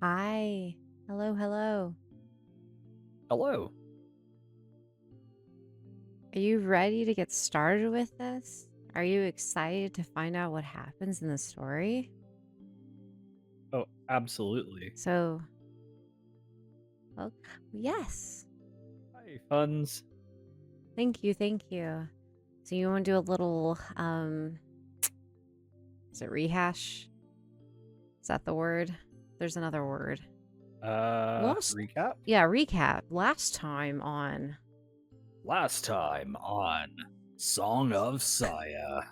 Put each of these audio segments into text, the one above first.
Hi. Hello, hello. Hello. Are you ready to get started with this? Are you excited to find out what happens in the story? Oh, absolutely. So, well, yes. Hi, Funds. Thank you, thank you. So you want to do a little is it rehash? Is that the word? There's another word. Last Recap? Yeah, recap. Last time on Last time on Song of Saya,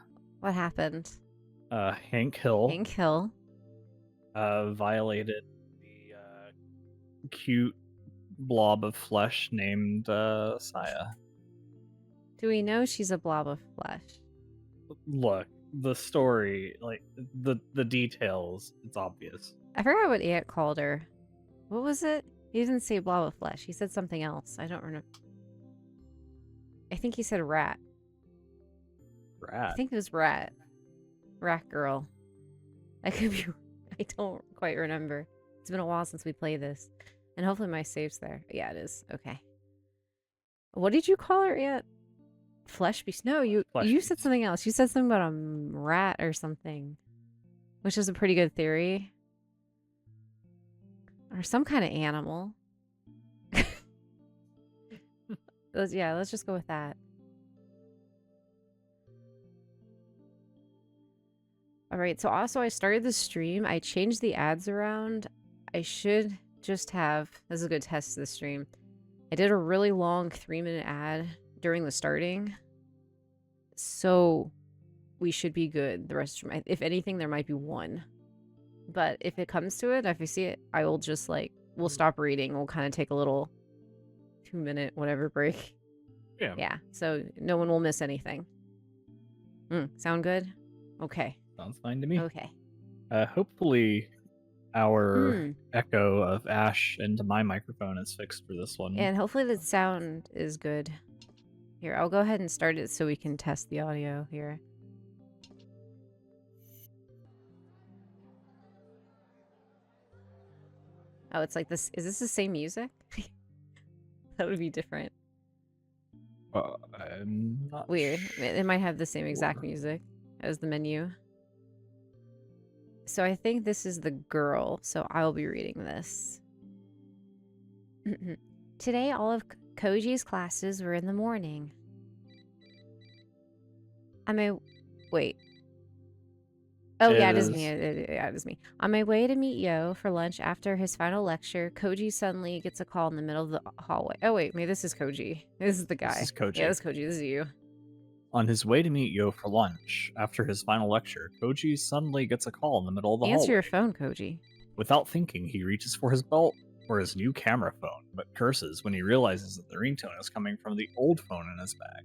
what happened? Hank Hill, Hank Hill. violated the, cute blob of flesh named, Saya. Do we know she's a blob of flesh? Look, the story, like, the details, it's obvious. I forgot what Aunt called her. What was it? He didn't say blob of flesh. He said something else. I don't remember. I think he said rat. I Rat. think it was rat. Rat girl. I could be. I don't quite remember. It's been a while since we played this. And hopefully my save's there. Yeah, it is. Okay. What did you call her, Aunt? Flesh beast? No, Flesh you said beast. something else. You said something about a rat or something, which is a pretty good theory. Or some kind of animal. Let's just go with that. All right, so also I started the stream. I changed the ads around. I should just have, this is a good test of the stream. I did a really long 3-minute ad during the starting. So we should be good the rest of the stream. If anything, there might be one. But if it comes to it, if I see it, I will just we'll stop reading. We'll kind of take a little 2-minute whatever break. Yeah, Yeah, so no one will miss anything. Sound good? Okay. sounds fine to me. Okay. Hopefully our Hmm. echo of Ash into my microphone is fixed for this one. And hopefully the sound is good. Here, I'll go ahead and start it so we can test the audio here. Oh, it's like this. Is this the same music? That would be different. I'm not Weird. It might have the same exact sure. music as the menu. So I think this is the girl, so I'll be reading this. Today, all of Koji's classes were in the morning. I may... Wait. Oh, It yeah, it is me. is. Yeah, it is me. On my way to meet Yo for lunch after his final lecture, Koji suddenly gets a call in the middle of the hallway. Oh, wait, maybe this is Koji. This is the This guy. is Yeah, Koji. this is Koji. This is you. On his way to meet Yo for lunch, after his final lecture, Koji suddenly gets a call in the middle of the Answer your hallway. phone, Koji. Without thinking, he reaches for his belt or his new camera phone, but curses when he realizes that the ringtone is coming from the old phone in his bag.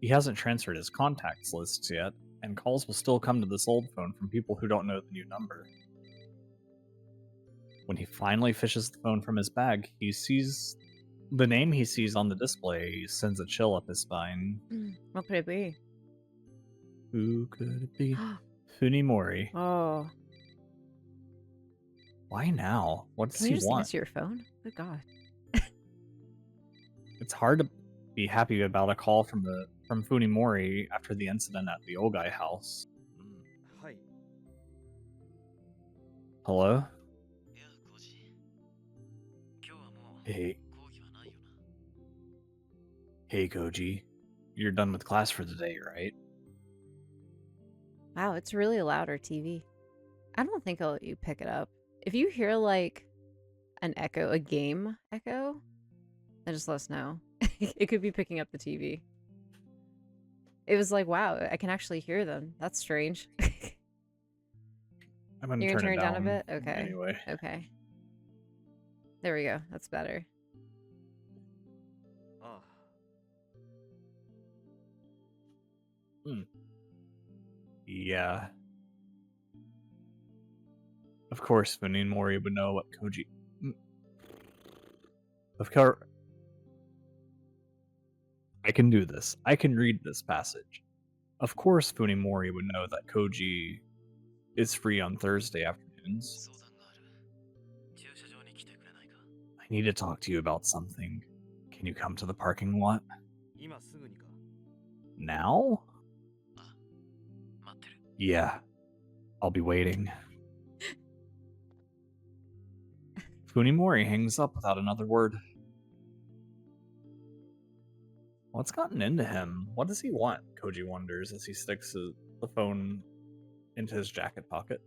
He hasn't transferred his contacts lists yet, and calls will still come to this old phone from people who don't know the new number. When he finally fishes the phone from his bag, he sees the name he sees on the display sends a chill up his spine. What could it be? Who could it be? Funimori. Oh. Why now? What does Can he you just want? answer your phone? Good God. It's hard to be happy about a call from Funimori after the incident at the Ogai house. Hello? Hey, hey Koji. You're done with class for the day, right? Wow, it's really loud, our TV. I don't think I'll let you pick it up. If you hear an echo, a game echo, then just let us know. It could be picking up the TV. It was like, wow, I can actually hear them. That's strange. I'm gonna You're gonna turn turn it it down a down bit? Okay. anyway. Okay. There we go. That's better. Hmm. Yeah. Of course, Funimori would know what Koji. Of course, I can do this. I can read this passage. Of course, Funimori would know that Koji is free on Thursday afternoons. I need to talk to you about something. Can you come to the parking lot? 今すぐにか。Now? あ、待ってる。Yeah, I'll be waiting. Funimori hangs up without another word. What's gotten into him? What does he want? Koji wonders as he sticks the phone into his jacket pocket.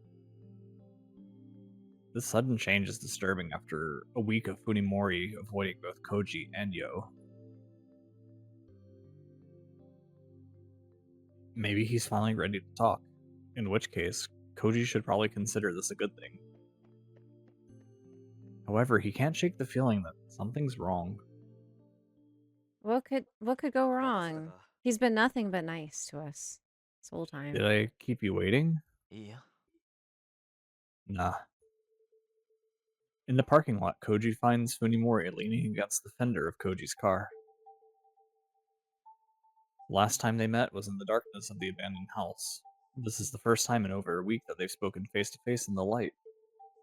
This sudden change is disturbing after a week of Funimori avoiding both Koji and Yo. Maybe he's finally ready to talk, in which case, Koji should probably consider this a good thing. However, he can't shake the feeling that something's wrong. What could go 待たせた wrong? か。 He's been nothing but nice to us this whole time. Did I keep you waiting? いいや。Nah. In the parking lot, Koji finds Funimori leaning against the fender of Koji's car. Last time they met was in the darkness of the abandoned house. This is the first time in over a week that they've spoken face to face in the light.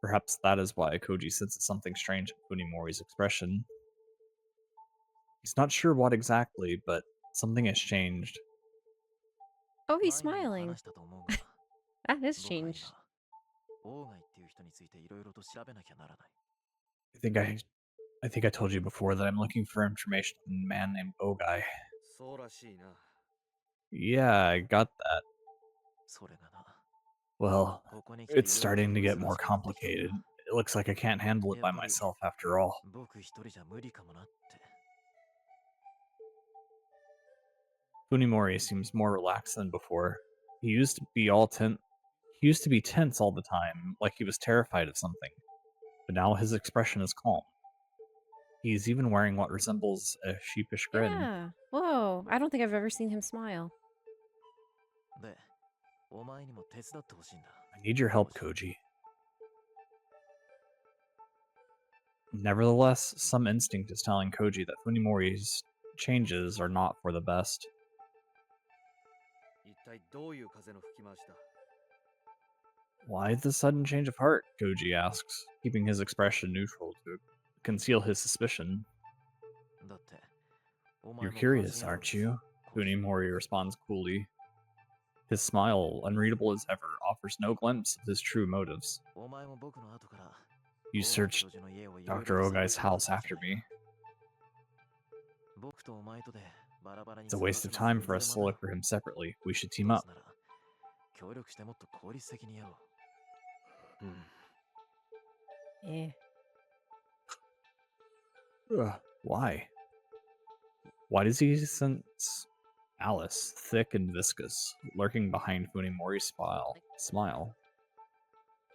Perhaps that is why Koji senses something strange in Funimori's expression. He's not sure what exactly, but something has changed. Oh, he's 前にも smiling. 話したと思うが、 That has 僕は changed. 今、オーガイっていう人についていろいろと調べなきゃならない。 I think I told you before that I'm looking for information on a man named Ogai. そうらしいな。 Yeah, I got that. それがな。 Well, ここに来て it's いろいろ starting と to get 難 more しくなってきた complicated. な。 It looks like I can't handle it by Yabai. myself after all. 僕一人じゃ無理かもなって。 Funimori seems more relaxed than before. He used to be all tense. He used to be tense all the time, like he was terrified of something. But now his expression is calm. He's even wearing what resembles a sheepish grin. Yeah. Whoa. I don't think I've ever seen him smile. で、お前にも手伝ってほしいんだ。 I need your help, Koji. Nevertheless, some instinct is telling Koji that Funimori's changes are not for the best. 一体どういう風の吹き回しだ。 Why the sudden change of heart? Koji asks, keeping his expression neutral to conceal his suspicion. だって、お前 You're も関 curious, 心ある aren't はず。 you? Funimori responds coolly. His smile, unreadable as ever, offers no glimpse of his true motives. お前も僕の後から You オーガイ searched 教授の家をいろいろ Dr. と探 Ogai's すことだ house ったんじ after ゃない me. か。僕とお前とでバラバラに It's a 探 waste せ of ばい time ず for れ us ま to だ。 look for him separately. We should ど team う up. せなら協力してもっと効率的にやろう。うん。 Eh. Why? Why does he sense Alice, thick and viscous, lurking behind Funimori's smile?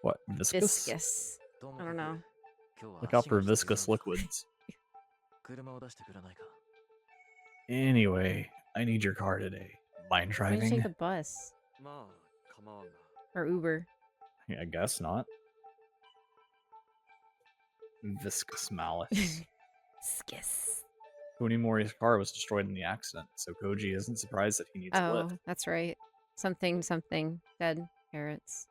What, viscous? Viscous. とも I か don't く know. 今日は Look out 足 for が必要 viscous なんだ。 liquids. 車を出してくれないか。 Anyway, I need your car today. Mind Why don't you take driving? the bus? まあ、構わんが。 Or Uber? I guess not. Viscous malice. Skis. Funimori's car was destroyed in the accident, so Koji isn't surprised that he needs a Oh, lift. that's right. Something, something. Dead parrots.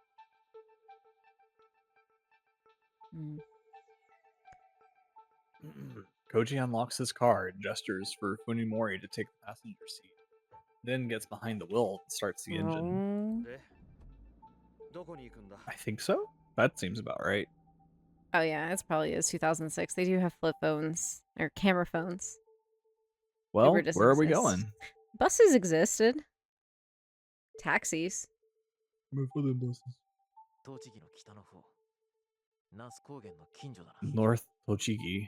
Hmm. Koji unlocks his car and gestures for Funimori to take the passenger seat. Then gets behind the wheel and starts the engine. Oh. で、どこに行くんだ。 I think so? That seems about right. Oh yeah, it's probably is 2006. They do have flip phones or camera phones. Well, Uber doesn't where are we exist. going? Buses existed. Taxis. 栃木の北の方。那須高原の近所だな。 North Tochigi,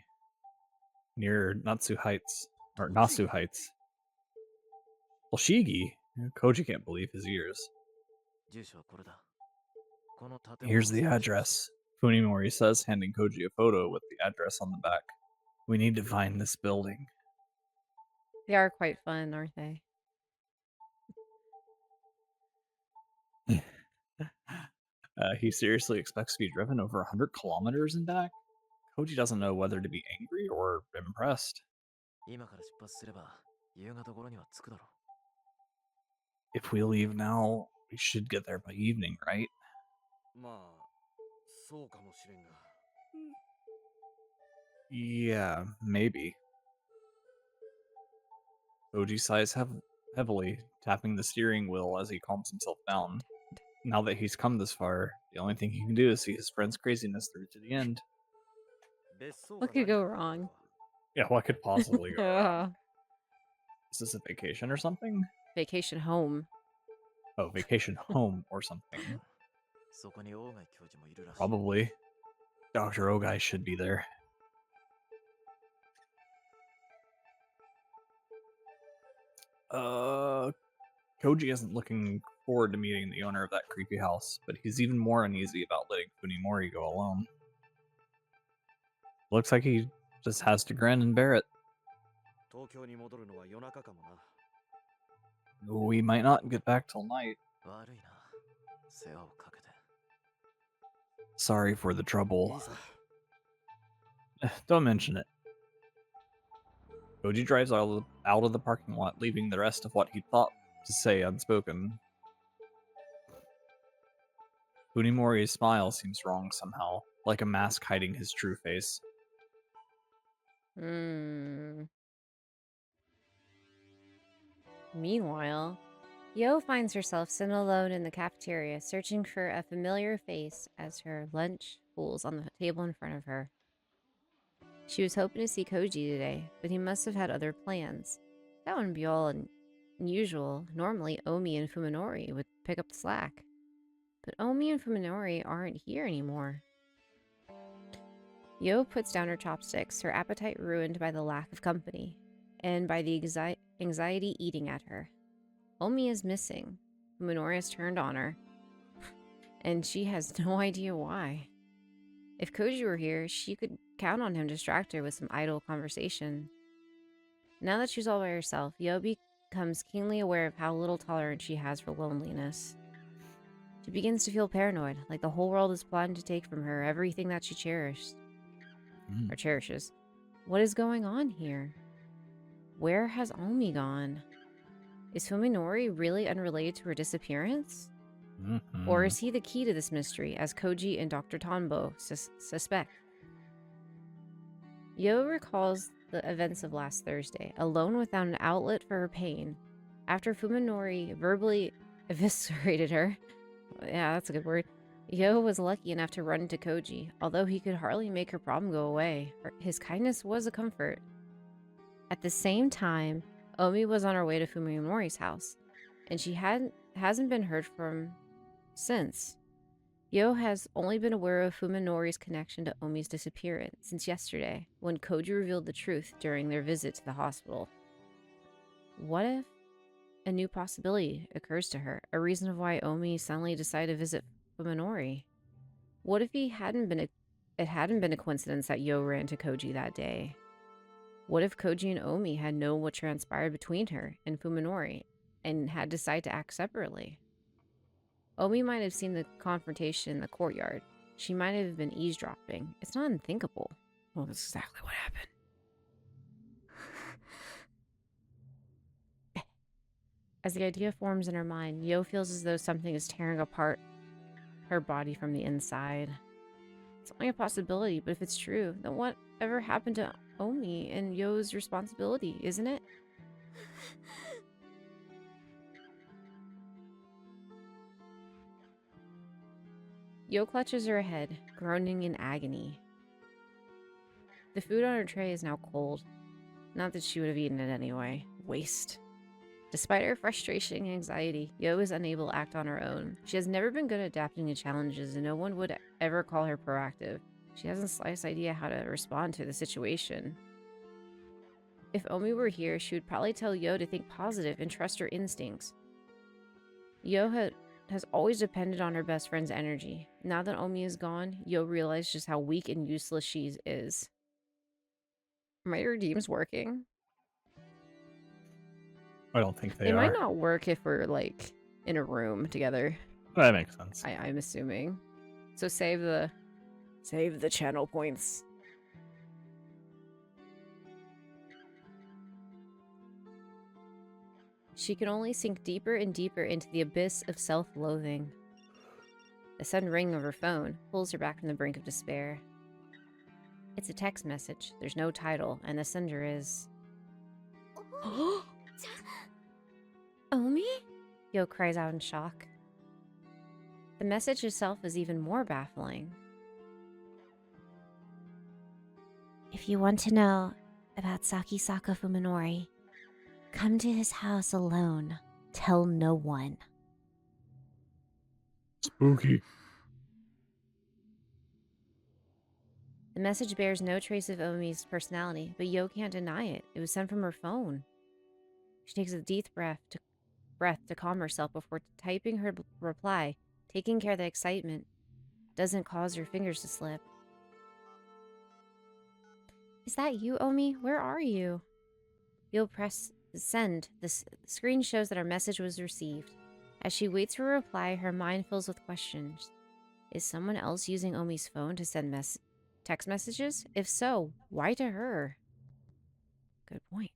near Natsu Heights, or Nasu Heights. Tochigi? Koji can't believe his ears. 住所はこれだ。この建物 Here's の the すぐ address, Funimori says, handing Koji a photo with the address on the back. We need to find this building. They are quite fun, aren't they? He seriously expects to be driven over 100 kilometers and back? Koji doesn't know whether to be angry or impressed. 今から出発すれば夕方頃には着くだろ If we leave now, we should get there by evening, right? う。まあ、そうかもしれんが。Yeah, maybe. Koji sighs heavily, tapping the steering wheel as he calms himself down. Now that he's come this far, the only thing he can do is see his friend's craziness through to the end. 別荘 What が could 何 go かってこと wrong? は Yeah, what could possibly go wrong? Ah, Is this a vacation or something? vacation home. Oh, vacation home or something. そこに大貝教授もいるらしい Probably. Dr. Ogai should be there. Koji isn't looking forward to meeting the owner of that creepy house, but he's even more uneasy about letting Funimori go alone. Looks like he just has to grin and bear it. 東京に戻るのは夜中かもな We might not get back till night. 悪いな世話をかけて Sorry for the い trouble. いさ Don't mention it. Koji drives out of the parking lot, leaving the rest of what he thought to say unspoken. Funimori's smile seems wrong somehow, like a mask hiding his true face. Hmm. Meanwhile, Yo finds herself sitting alone in the cafeteria, searching for a familiar face as her lunch cools on the table in front of her. She was hoping to see Koji today, but he must have had other plans. That wouldn't be all unusual. Normally, Omi and Fuminori would pick up the slack. But Omi and Fuminori aren't here anymore. Yo puts down her chopsticks, her appetite ruined by the lack of company, and by the anxiety eating at her. Omi is missing. Fuminori has turned on her, and she has no idea why. If Koji were here, she could count on him to distract her with some idle conversation. Now that she's all by herself, Yo becomes keenly aware of how little tolerance she has for loneliness. She begins to feel paranoid, like the whole world is plotting to take from her everything that she cherished. Or cherishes. What is going on here? Where has Omi gone? Is Fuminori really unrelated to her disappearance? Or is he the key to this mystery, as Koji and Dr. Tanbo suspect? Yo recalls the events of last Thursday, alone without an outlet for her pain. After Fuminori verbally eviscerated her, yeah, that's a good word, Yo was lucky enough to run into Koji, although he could hardly make her problem go away. His kindness was a comfort. At the same time, Omi was on her way to Fuminori's house, and she hasn't been heard from since. Yo has only been aware of Fuminori's connection to Omi's disappearance since yesterday, when Koji revealed the truth during their visit to the hospital. What if a new possibility occurs to her, a reason of why Omi suddenly decided to visit Fuminori? What if it hadn't been a coincidence that Yo ran to Koji that day? What if Koji and Omi had known what transpired between her and Fuminori and had decided to act separately? Omi might have seen the confrontation in the courtyard. She might have been eavesdropping. It's not unthinkable. Well, that's exactly what happened. As the idea forms in her mind, Yo feels as though something is tearing apart her body from the inside. It's only a possibility, but if it's true, then whatever happened to Omi and Yo's responsibility, isn't it? Yo clutches her head, groaning in agony. The food on her tray is now cold. Not that she would have eaten it anyway. Waste. Despite her frustration and anxiety, Yo is unable to act on her own. She has never been good at adapting to challenges, and no one would ever call her proactive. She hasn't the slightest idea how to respond to the situation. If Omi were here, she would probably tell Yo to think positive and trust her instincts. Yo has always depended on her best friend's energy. Now that Omi is gone, Yo realizes just how weak and useless she is. Are my redeems working? I don't think they It are. might not work if we're, like, in a room together. That makes sense. I'm assuming. So save the channel points. She can only sink deeper and deeper into the abyss of self-loathing. The sudden ring of her phone pulls her back from the brink of despair. It's a text message. There's no title, and the sender is... Omi? Yo cries out in shock. The message itself is even more baffling. If you want to know about Sakisaka Fuminori, come to his house alone. Tell no one. Spooky. The message bears no trace of Omi's personality, but Yo can't deny it. It was sent from her phone. She takes a deep breath to calm herself before typing her reply, taking care that excitement doesn't cause her fingers to slip. Is that you, Omi? Where are you? Yo press send. The screen shows that her message was received. As she waits for a reply, her mind fills with questions. Is someone else using Omi's phone to send text messages? If so, why to her? Good point.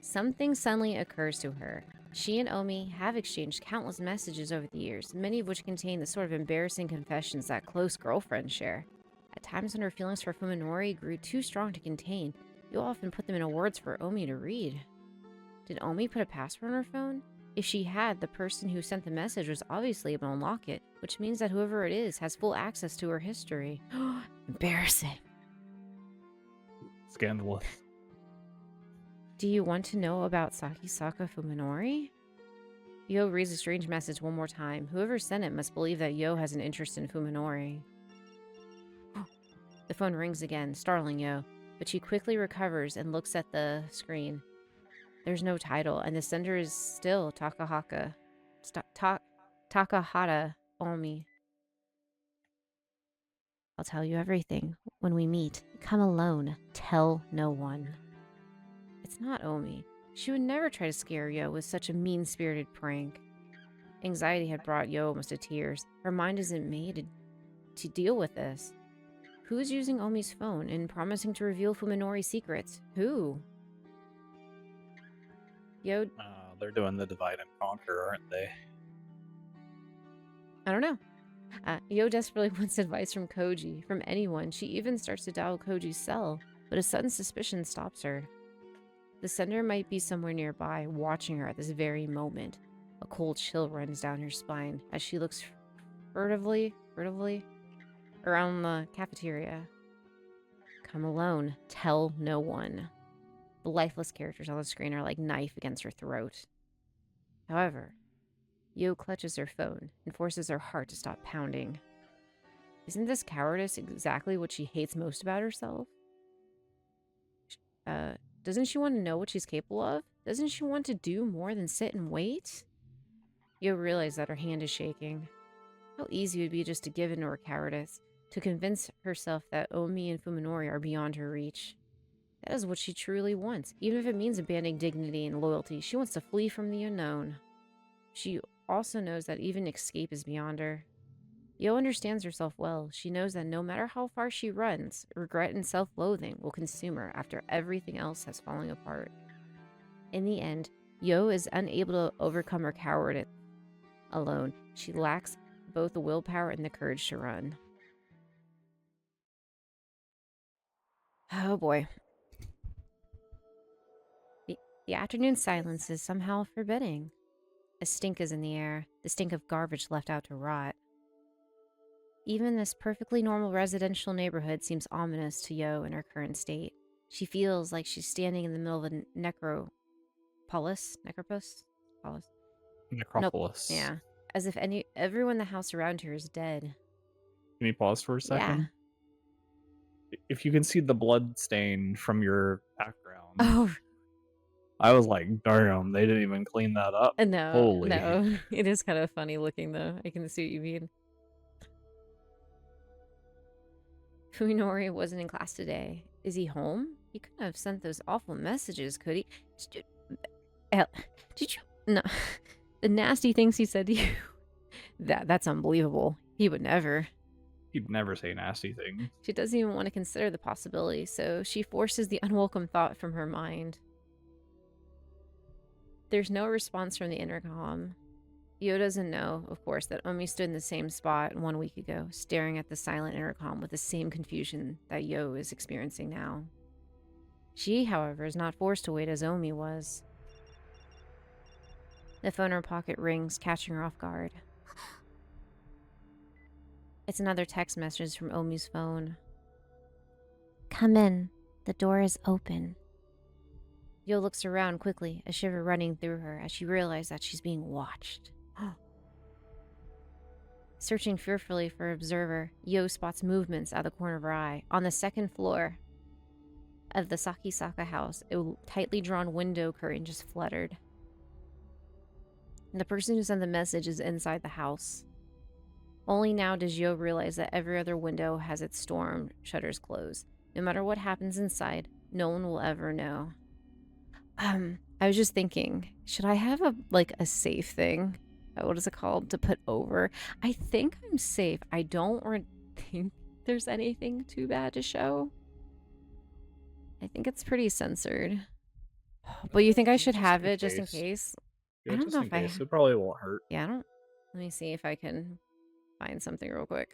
Something suddenly occurs to her. She and Omi have exchanged countless messages over the years, many of which contain the sort of embarrassing confessions that close girlfriends share. At times when her feelings for Fuminori grew too strong to contain, Yo often put them into words for Omi to read. Did Omi put a password on her phone? If she had, the person who sent the message was obviously able to unlock it, which means that whoever it is has full access to her history. Embarrassing. Scandalous. Do you want to know about Sakisaka Fuminori? Yo reads the strange message one more time. Whoever sent it must believe that Yo has an interest in Fuminori. The phone rings again, startling Yo, but she quickly recovers and looks at the screen. There's no title, and the sender is still Takahata Omi. I'll tell you everything when we meet. Come alone. Tell no one. It's not Omi. She would never try to scare Yo with such a mean-spirited prank. Anxiety had brought Yo almost to tears. Her mind isn't made to deal with this. Who's using Omi's phone and promising to reveal Fuminori's secrets? Who? Yo... They're doing the divide and conquer, aren't they? I don't know. Yo desperately wants advice from Koji, from anyone. She even starts to dial Koji's cell, but a sudden suspicion stops her. The sender might be somewhere nearby, watching her at this very moment. A cold chill runs down her spine as she looks furtively around the cafeteria. Come alone. Tell no one. The lifeless characters on the screen are like knife against her throat. However, Yo clutches her phone and forces her heart to stop pounding. Isn't this cowardice exactly what she hates most about herself? Doesn't she want to know what she's capable of? Doesn't she want to do more than sit and wait? Yo realizes that her hand is shaking. How easy it would be just to give in to her cowardice, to convince herself that Omi and Fuminori are beyond her reach. That is what she truly wants, even if it means abandoning dignity and loyalty. She wants to flee from the unknown. She also knows that even escape is beyond her. Yo understands herself well. She knows that no matter how far she runs, regret and self-loathing will consume her after everything else has fallen apart. In the end, Yo is unable to overcome her cowardice alone. She lacks both the willpower and the courage to run. Oh boy. The afternoon silence is somehow forbidding. A stink is in the air, the stink of garbage left out to rot. Even this perfectly normal residential neighborhood seems ominous to Yo in her current state. She feels like she's standing in the middle of a necropolis. Necropolis. Nope. Yeah. As if everyone in the house around her is dead. Can you pause for a second? Yeah. If you can see the blood stain from your background. Oh. I was like, damn, they didn't even clean that up. No. Holy. No. It is kind of funny looking though. I can see what you mean. Fuminori wasn't in class today. Is he home? He couldn't have sent those awful messages, could he? Did you? No. The nasty things he said to you. That's unbelievable. He would never. He'd never say nasty things. She doesn't even want to consider the possibility, so she forces the unwelcome thought from her mind. There's no response from the intercom. Yo doesn't know, of course, that Omi stood in the same spot 1 week ago, staring at the silent intercom with the same confusion that Yo is experiencing now. She, however, is not forced to wait as Omi was. The phone in her pocket rings, catching her off guard. It's another text message from Omi's phone. Come in. The door is open. Yo looks around quickly, a shiver running through her as she realizes that she's being watched. Searching fearfully for an observer, Yo spots movements out of the corner of her eye. On the second floor of the Sakisaka house, a tightly drawn window curtain just fluttered. And the person who sent the message is inside the house. Only now does Yo realize that every other window has its storm shutters closed. No matter what happens inside, no one will ever know. I was just thinking, should I have a safe thing? What is it called? To put over? I think I'm safe. I don't think there's anything too bad to show. I think it's pretty censored. But you think I should have it just in case? Yeah, I don't just know in if I... case. It probably won't hurt. Yeah, I don't... Let me see if I can find something real quick.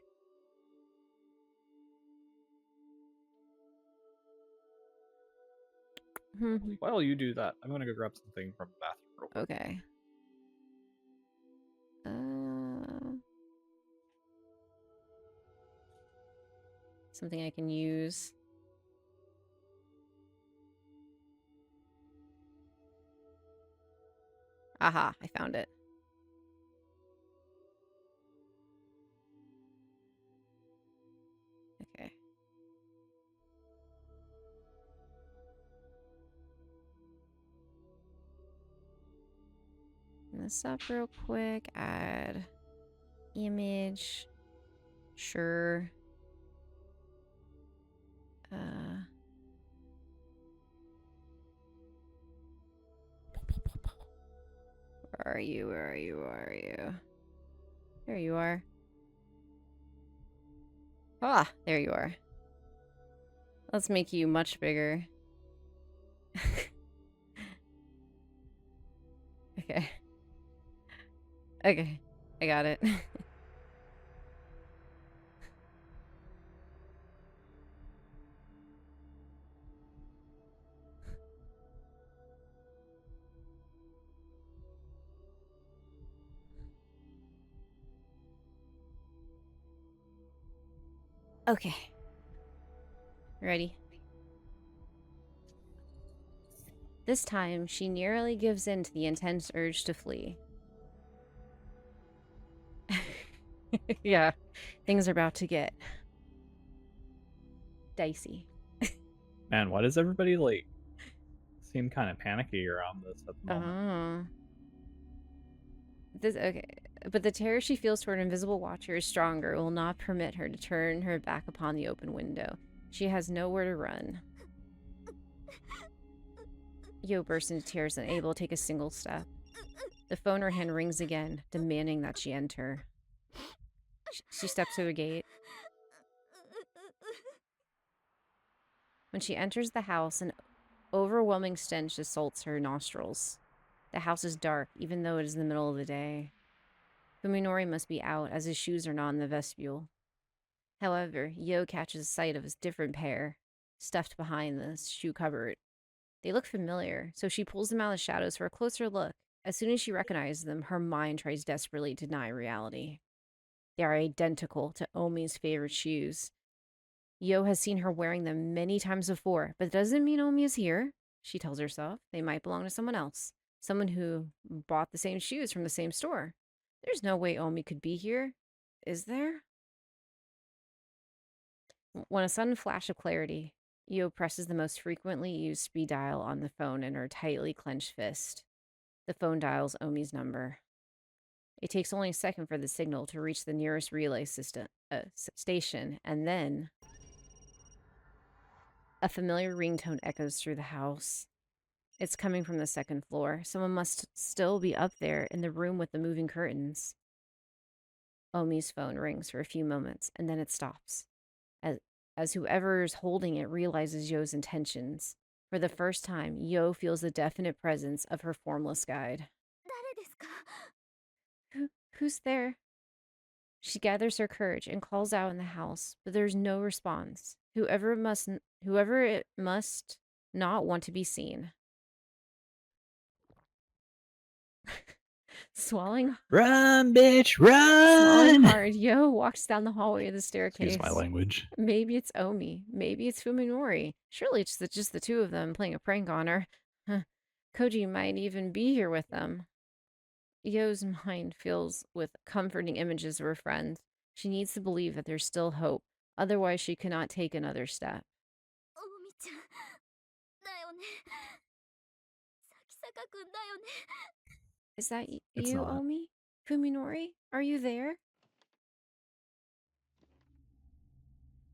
While you do that, I'm gonna go grab something from the bathroom real quick. Okay. Something I can use. Aha, I found it. Okay. This up real quick. Add image. Sure. Where are you? Where are you? Where are you? There you are. Ah, there you are. Let's make you much bigger. Okay. Okay. I got it. Okay. Ready? This time, she nearly gives in to the intense urge to flee. Yeah, things are about to get dicey. Man, why does everybody seem kind of panicky around this at the moment? Okay, but the terror she feels toward an invisible watcher is stronger. It will not permit her to turn her back upon the open window. She has nowhere to run. Yo bursts into tears, unable to take a single step. The phone in her hand rings again, demanding that she enter. She steps through the gate. When she enters the house, an overwhelming stench assaults her nostrils. The house is dark, even though it is in the middle of the day. Fuminori must be out, as his shoes are not in the vestibule. However, Yo catches sight of a different pair, stuffed behind the shoe cupboard. They look familiar, so she pulls them out of the shadows for a closer look. As soon as she recognizes them, her mind tries desperately to deny reality. They are identical to Omi's favorite shoes. Yo has seen her wearing them many times before, but it doesn't mean Omi is here, she tells herself. They might belong to someone else. Someone who bought the same shoes from the same store. There's no way Omi could be here. Is there? When a sudden flash of clarity, Yo presses the most frequently used speed dial on the phone in her tightly clenched fist. The phone dials Omi's number. It takes only a second for the signal to reach the nearest relay station, and then a familiar ringtone echoes through the house. It's coming from the second floor. Someone must still be up there in the room with the moving curtains. Omi's phone rings for a few moments, and then it stops. As whoever's holding it realizes Yo's intentions. For the first time, Yo feels the definite presence of her formless guide. Who's there? She gathers her courage and calls out in the house, but there's no response. Whoever it must not want to be seen. Swallowing Run, bitch, Swallowing run! hard, Yo walks down the hallway of the staircase. Excuse my language. Maybe it's Omi. Maybe it's Fuminori. Surely it's just the two of them playing a prank on her. Huh. Koji might even be here with them. Yo's mind fills with comforting images of her friends. She needs to believe that there's still hope. Otherwise, she cannot take another step. おみちゃんだよね咲坂くんだよね Is that It's you, not. Omi? Fuminori? Are you there?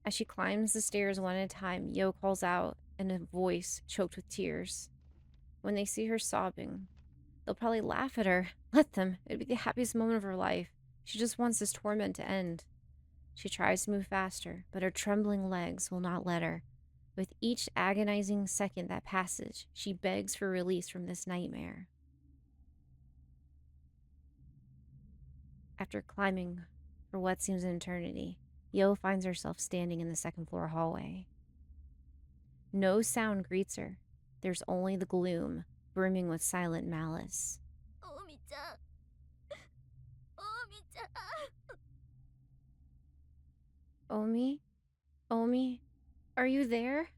As she climbs the stairs one at a time, Yo calls out in a voice choked with tears. When they see her sobbing, they'll probably laugh at her. Let them. It'd be the happiest moment of her life. She just wants this torment to end. She tries to move faster, but her trembling legs will not let her. With each agonizing second that passes, she begs for release from this nightmare. After climbing for what seems an eternity, Yo finds herself standing in the second-floor hallway. No sound greets her. There's only the gloom, brimming with silent malice. おみちゃんおみちゃん Omi? Omi? Are you there?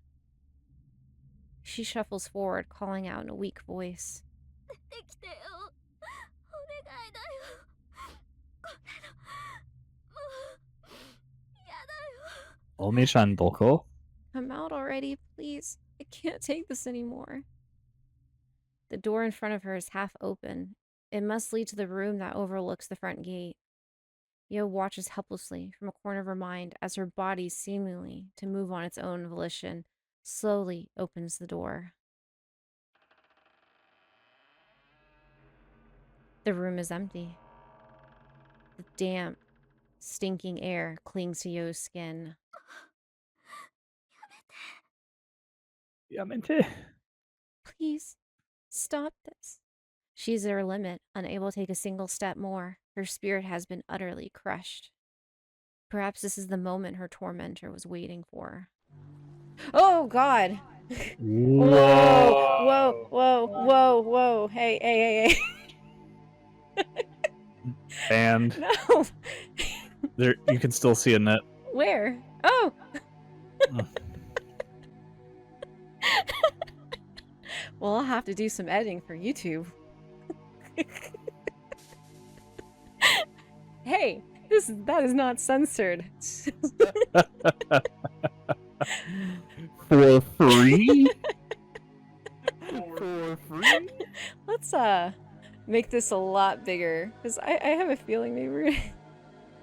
She shuffles forward, calling out in a weak voice. 出てきてよお願いだよこんなのもうやだよ Omi-chan doko? Come out already, please. I can't take this anymore. The door in front of her is half open. It must lead to the room that overlooks the front gate. Yo watches helplessly from a corner of her mind as her body, seemingly to move on its own volition, slowly opens the door. The room is empty. The damp, stinking air clings to Yo's skin. Yamete. Please, stop this. She's at her limit, unable to take a single step more. Her spirit has been utterly crushed. Perhaps this is the moment her tormentor was waiting for. Oh, God! Whoa! Whoa! Whoa! Whoa! Whoa! Hey! Hey! Hey! Hey! And No! there, you can still see a net. Where? Oh! Oh. Well, I'll have to do some editing for YouTube. Hey, that is not censored. For free? For free? Let's make this a lot bigger, because I have a feeling maybe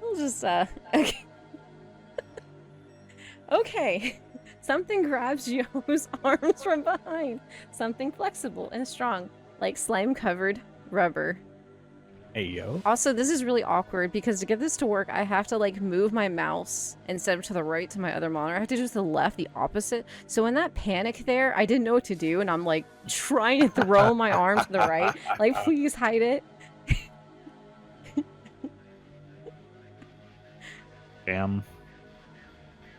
we'll just okay. Okay. Something grabs Yo's arms from behind. Something flexible and strong, like slime-covered rubber. Hey, yo. Also, this is really awkward because to get this to work, I have to like move my mouse instead of to the right to my other monitor. I have to do to the left, the opposite. So in that panic there, I didn't know what to do, and I'm like trying to throw my arm to the right. Like, please hide it. Damn.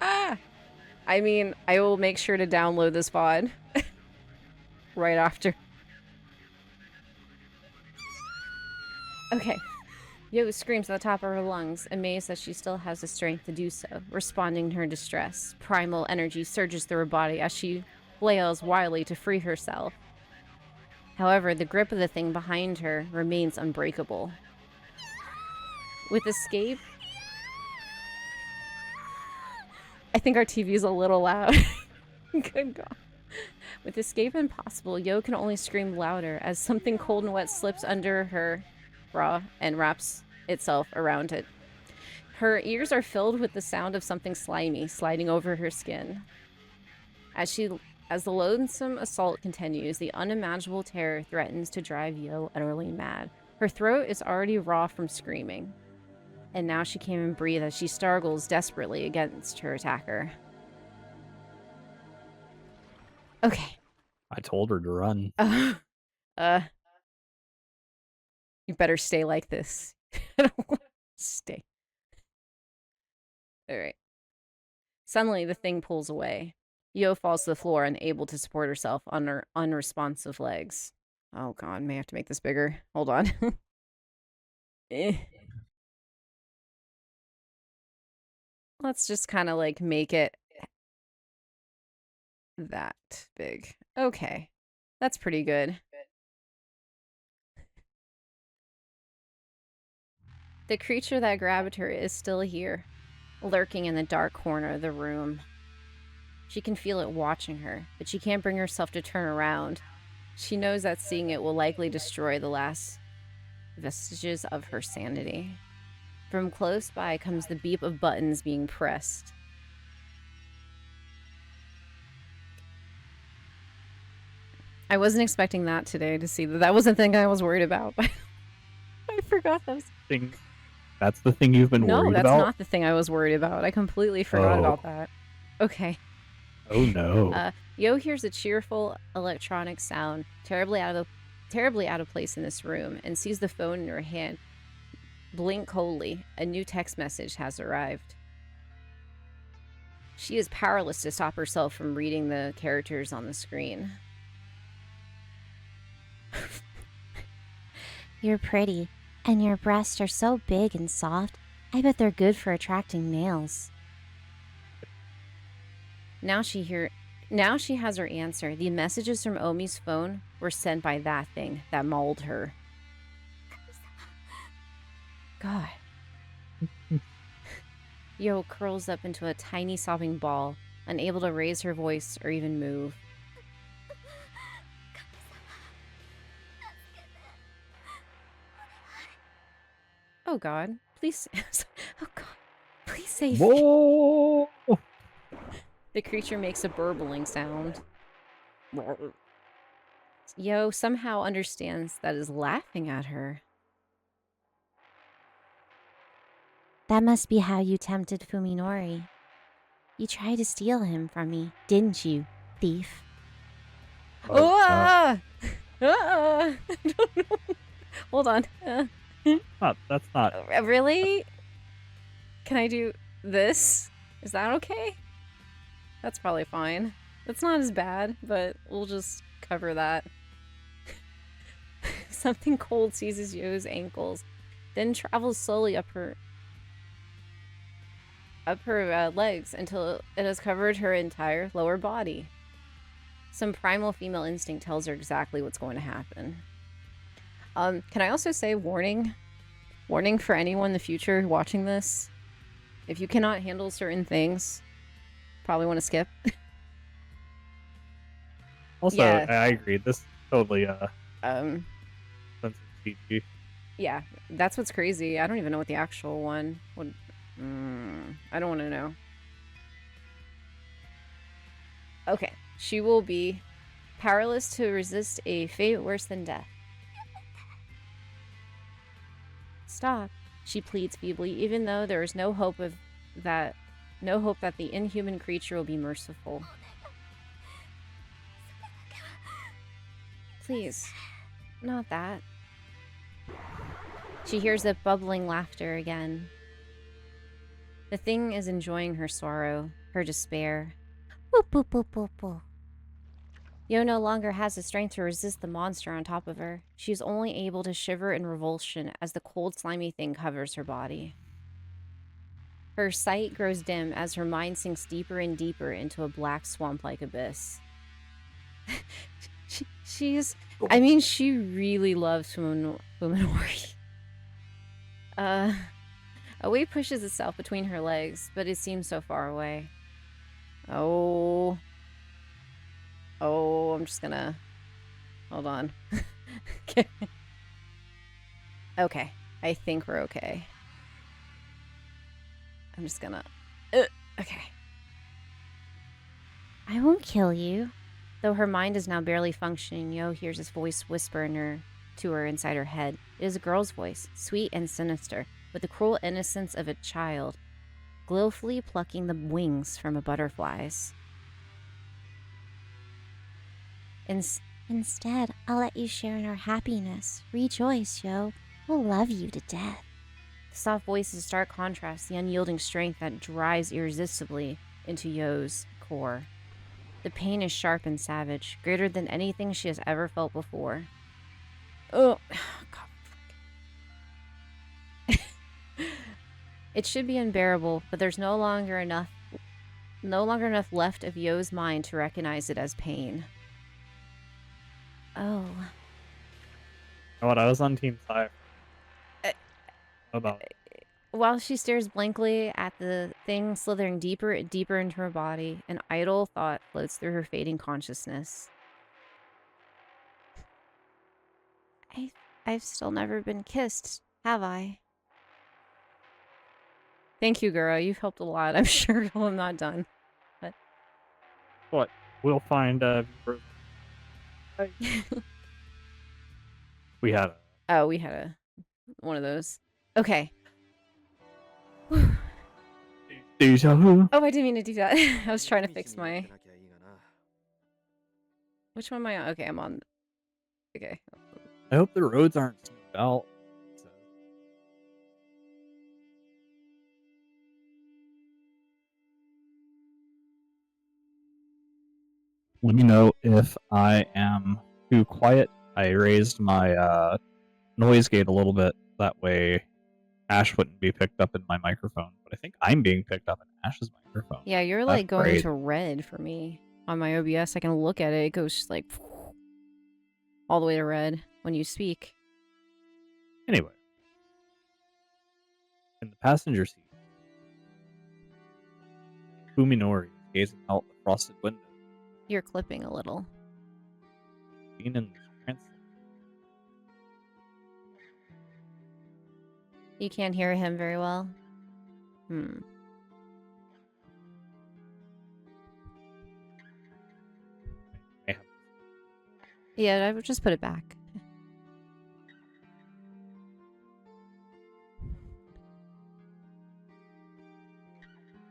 Ah! I mean, I will make sure to download this VOD right after. Okay. Yo screams at the top of her lungs, amazed that she still has the strength to do so, responding to her distress. Primal energy surges through her body as she flails wildly to free herself. However, the grip of the thing behind her remains unbreakable. With escape... I think our TV is a little loud. Good God. With escape impossible, Yo can only scream louder as something cold and wet slips under her bra and wraps itself around it. Her ears are filled with the sound of something slimy sliding over her skin. As the loathsome assault continues, the unimaginable terror threatens to drive Yo utterly mad. Her throat is already raw from screaming, and now she can't even breathe as she struggles desperately against her attacker. Okay. I told her to run. You better stay like this. I don't want to stay. Alright. Suddenly, the thing pulls away. Yo falls to the floor, unable to support herself on her unresponsive legs. Oh god, may have to make this bigger. Hold on. Eh. Let's just kind of like make it that big. Okay. That's pretty good. The creature that grabbed her is still here, lurking in the dark corner of the room. She can feel it watching her, but she can't bring herself to turn around. She knows that seeing it will likely destroy the last vestiges of her sanity. From close by comes the beep of buttons being pressed. I wasn't expecting that today to see that. That wasn't the thing I was worried about. I forgot that was... That's the thing you've been worried about? No, that's not the thing I was worried about. I completely forgot about that. Okay. Oh no. Yo hears a cheerful electronic sound, terribly out of place in this room, and sees the phone in her hand blink coldly. A new text message has arrived. She is powerless to stop herself from reading the characters on the screen. You're pretty, and your breasts are so big and soft. I bet they're good for attracting males. Now she has her answer. The messages from Omi's phone were sent by that thing that mauled her. God. Yo curls up into a tiny sobbing ball, unable to raise her voice or even move. Oh God, please. Oh God, please save me. Whoa! The creature makes a burbling sound. Yo somehow understands that is laughing at her. That must be how you tempted Fuminori. You tried to steal him from me, didn't you, thief? I don't know. Hold on. That's not. Really? Can I do this? Is that okay? That's probably fine. It's not as bad, but we'll just cover that. Something cold seizes Yo's ankles, then travels slowly up her legs until it has covered her entire lower body. Some primal female instinct tells her exactly what's going to happen. Can I also say warning for anyone in the future watching this? If you cannot handle certain things, probably want to skip. Also, Yeah. I agree. This is totally Um, sensitive PG. yeah, that's what's crazy. I don't even know what the actual one would. I don't want to know. Okay, she will be powerless to resist a fate worse than death. Stop, she pleads feebly, even though there is no hope that the inhuman creature will be merciful. Please, not that. She hears the bubbling laughter again. The thing is enjoying her sorrow, her despair. Boop, boop, boop, boop, boop. Yo no longer has the strength to resist the monster on top of her. She is only able to shiver in revulsion as the cold, slimy thing covers her body. Her sight grows dim as her mind sinks deeper and deeper into a black swamp-like abyss. She really loves Fuminori. A weight pushes itself between her legs, but it seems so far away. Oh, I'm just gonna... Hold on. Okay, I think we're okay. I'm just gonna... okay. I won't kill you. Though her mind is now barely functioning, Yo hears his voice whisper to her inside her head. It is a girl's voice, sweet and sinister, with the cruel innocence of a child, gleefully plucking the wings from a butterfly's. Instead, I'll let you share in our happiness. Rejoice, Yo. We'll love you to death. The soft voice is a stark contrast, the unyielding strength that drives irresistibly into Yo's core. The pain is sharp and savage, greater than anything she has ever felt before. Oh, God. It should be unbearable, but there's no longer enough left of Yo's mind to recognize it as pain. Oh. You know what? I was on Team 5. Uh, About While she stares blankly at the thing slithering deeper and deeper into her body, an idle thought floats through her fading consciousness. I've still never been kissed, have I? Thank you, Gura. You've helped a lot. I'm sure I'm not done. But what? We'll find. We had. Oh, we had one of those. Okay. Deja vu. Oh, I didn't mean to do that. I was trying to fix my... Which one am I on? Okay, I'm on... Okay. I hope the roads aren't smoothed out. Let me know if I am too quiet. I raised my noise gate a little bit. That way Ash wouldn't be picked up in my microphone. But I think I'm being picked up in Ash's microphone. Yeah, you're That's like going great. into red for me. On my OBS, I can look at it. It goes like... all the way to red when you speak. Anyway. In the passenger seat, Fuminori is gazing out the frosted window. You're clipping a little. Seen in this trance. You can't hear him very well. Yeah, I would just put it back.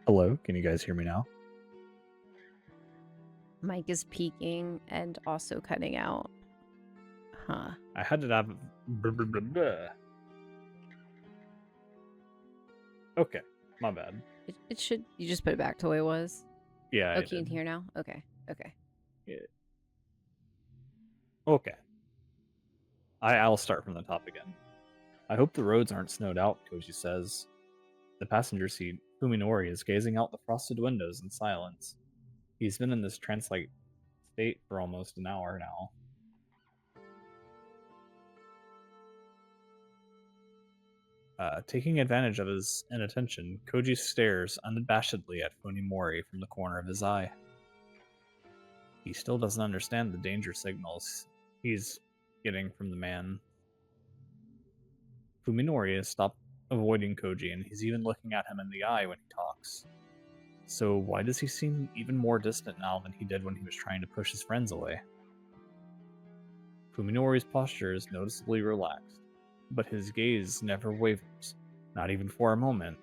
Hello, can you guys hear me now? Mic is peaking and also cutting out. Huh. I had to have. Okay, my bad. It should. You just put it back to the way it was. Yeah. Oh, can you hear now? Okay. Okay. Yeah. Okay. I'll start from the top again. I hope the roads aren't snowed out, Koji says. The passenger seat, Fuminori is gazing out the frosted windows in silence. He's been in this trance-like state for almost an hour now. Taking advantage of his inattention, Koji stares unabashedly at Fuminori from the corner of his eye. He still doesn't understand the danger signals he's getting from the man. Fuminori has stopped avoiding Koji, and he's even looking at him in the eye when he talks. So why does he seem even more distant now than he did when he was trying to push his friends away? Fuminori's posture is noticeably relaxed, but his gaze never wavers, not even for a moment.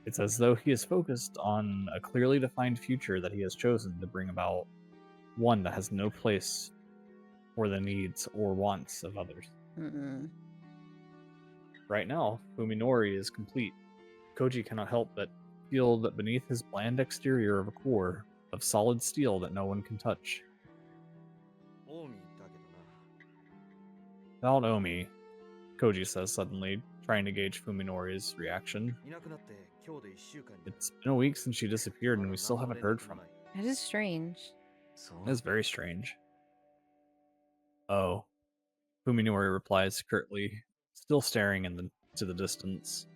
It's as though he is focused on a clearly defined future that he has chosen to bring about, one that has no place for the needs or wants of others. Right now, Fuminori is complete. Koji cannot help but feel that beneath his bland exterior of a core of solid steel that no one can touch. Without Omi, Koji says suddenly, trying to gauge Fuminori's reaction. It's been a week since she disappeared and we still haven't heard from her. That is strange. That is very strange. Oh. Fuminori replies curtly, still staring into the distance.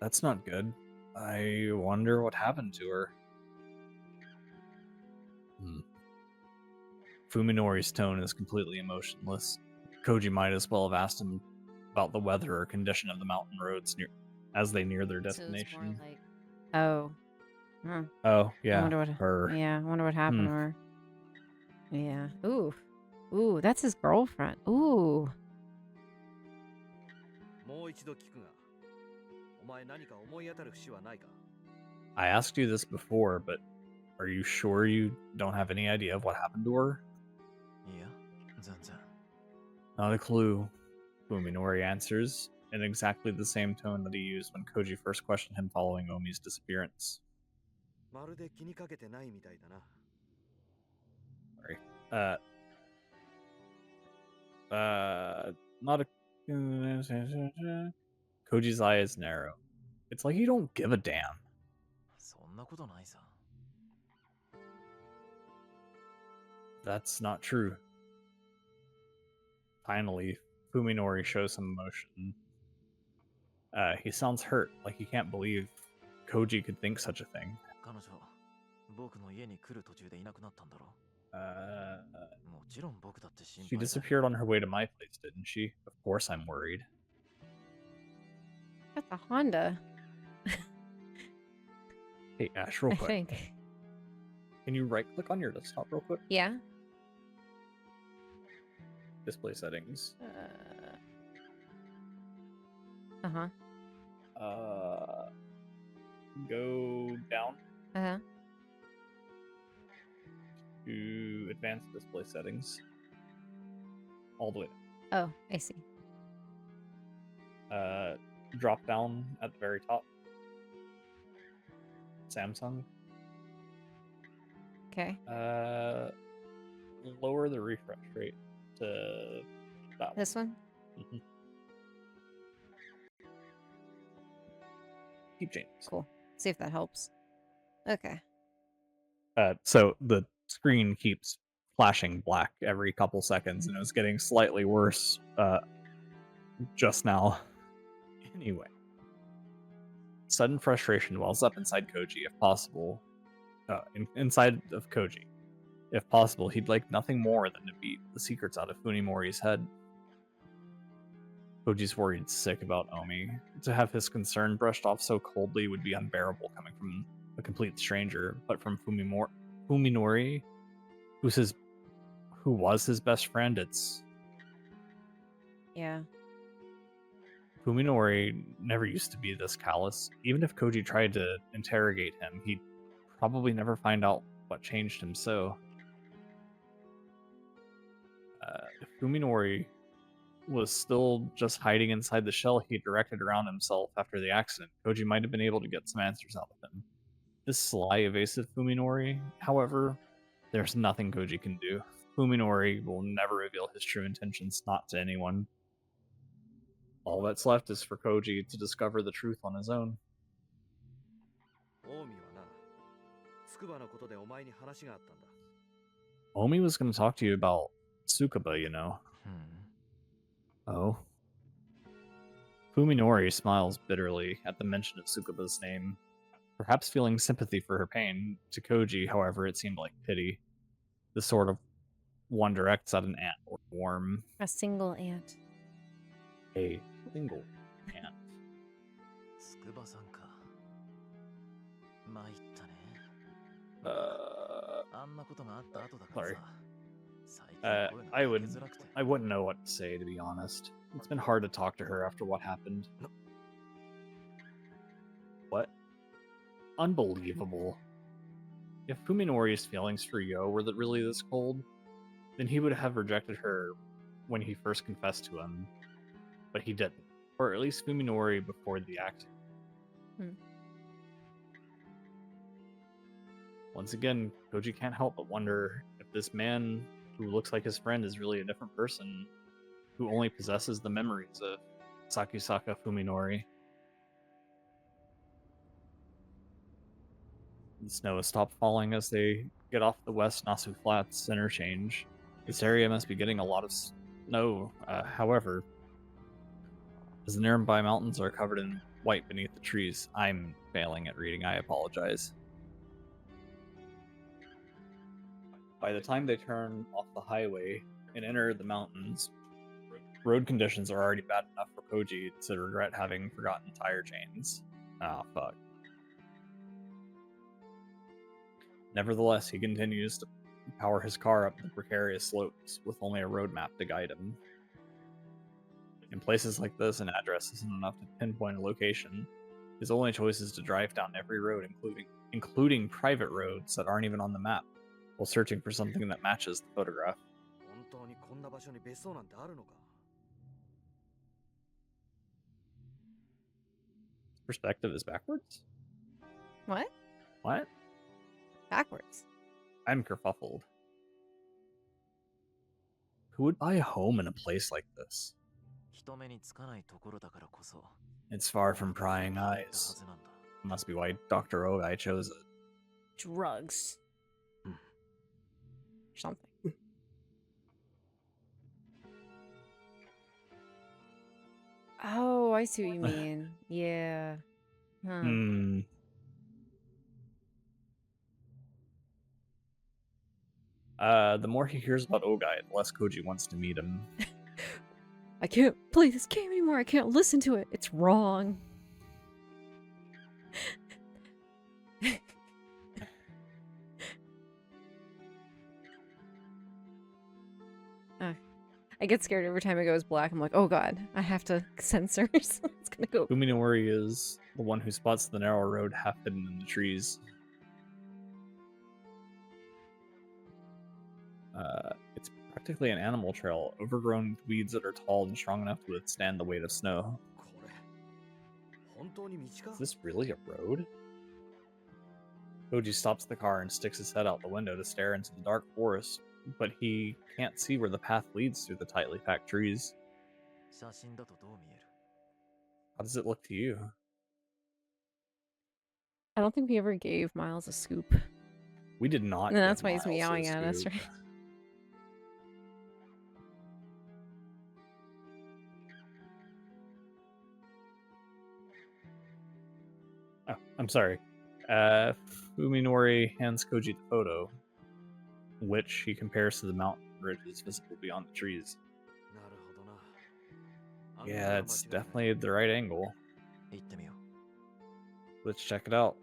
That's not good. I wonder what happened to her. Fuminori's tone is completely emotionless. Koji might as well have asked him about the weather or condition of the mountain roads as they near their destination. So it's more like, oh. Huh. Oh, yeah. I wonder what, her. Yeah, I wonder what happened to her. Yeah. Ooh. Ooh, that's his girlfriend. Ooh. I asked you this before, but are you sure you don't have any idea of what happened to her? Not a clue. Fuminori answers, in exactly the same tone that he used when Koji first questioned him following Omi's disappearance. まるで気にかけてないみたいだな。 Sorry. Not a. Koji's eye is narrow. It's like you don't give a damn. そんなことないさ。 That's not true. Finally, Fuminori shows some emotion. He sounds hurt, like he can't believe Koji could think such a thing. 彼女、僕の家に来る途中でいなくなったんだろ。 もちろん僕だって心 She 配だ。 disappeared on her way to my place, didn't she? Of course I'm worried. Got the Honda, Hey, Ash, real I quick. think. Can you right-click on your desktop real quick? Yeah. Display settings. Uh-huh. Go down Uh-huh. to advanced display settings. All the way Oh, I see. down. Drop down at the very top. Samsung. Okay. Lower the refresh rate to that one. This one? Mhm. Keep changing. Cool. See if that helps. Okay. So the screen keeps flashing black every couple seconds, and it was getting slightly worse just now. Anyway, sudden frustration wells up inside Koji. If possible, inside of Koji. If possible, he'd like nothing more than to beat the secrets out of Funimori's head. Koji's worried sick about Omi. To have his concern brushed off so coldly would be unbearable coming from a complete stranger, but from Fuminori, who was his best friend, it's... Yeah. Fuminori never used to be this callous. Even if Koji tried to interrogate him, he'd probably never find out what changed him so. If Fuminori was still just hiding inside the shell he directed around himself after the accident, Koji might have been able to get some answers out of him. This sly, evasive Fuminori, however, there's nothing Koji can do. Fuminori will never reveal his true intentions, not to anyone. All that's left is for Koji to discover the truth on his own. 近江はな、筑波のことでお前に話があったんだ。 Omi was going to talk to you about Tsukuba, you know. Oh. Fuminori smiles bitterly at the mention of Tsukuba's name, perhaps feeling sympathy for her pain. To Koji, however, it seemed like pity. The sort of one directs at an ant or worm. A single ant. A single ant. 筑波さんか。参ったね。 あんなことがあった後だから Sorry. さ。最近声が I かけづらくて。 wouldn't know what to say, to be honest. It's been hard to talk to her after what happened. What? Unbelievable. If Fuminori's feelings for Yo were really this cold, then he would have rejected her when he first confessed to him. But he didn't. Or at least Fuminori before the accident. Once again, Koji can't help but wonder if this man who looks like his friend is really a different person who only possesses the memories of Sakisaka Fuminori. The snow has stopped falling as they get off the West Nasu Flats interchange. This area must be getting a lot of snow, however, as the nearby mountains are covered in white beneath the trees. I'm failing at reading, I apologize. By the time they turn off the highway and enter the mountains, road conditions are already bad enough for Koji to regret having forgotten tire chains. Ah, fuck. Nevertheless, he continues to power his car up the precarious slopes with only a road map to guide him. In places like this, an address isn't enough to pinpoint a location. His only choice is to drive down every road, including private roads that aren't even on the map, while searching for something that matches the photograph. 本当にこんな場所に別荘なんてあるのか。Perspective is backwards? What? What? Backwards. I'm kerfuffled. Who would buy a home in a place like this? It's far from prying eyes. Must be why Dr. Ogai chose it. Drugs. Something. Oh, I see what you mean. Yeah. Huh. The more he hears about Ogai, the less Koji wants to meet him. I can't play this game anymore. I can't listen to it. It's wrong. I get scared every time it goes black. I'm like, oh god, I have to censor. So it's gonna go. Fuminori is the one who spots the narrow road half hidden in the trees. It's practically an animal trail, overgrown with weeds that are tall and strong enough to withstand the weight of snow. Is this really a road? Koji stops the car and sticks his head out the window to stare into the dark forest, but he can't see where the path leads through the tightly packed trees. How does it look to you? I don't think we ever gave Miles a scoop. We did not. And that's why he's meowing at us, right? Oh, I'm sorry. Fuminori hands Koji the photo, which he compares to the mountain ridges visible beyond the trees. Yeah, it's definitely the right angle. Let's check it out.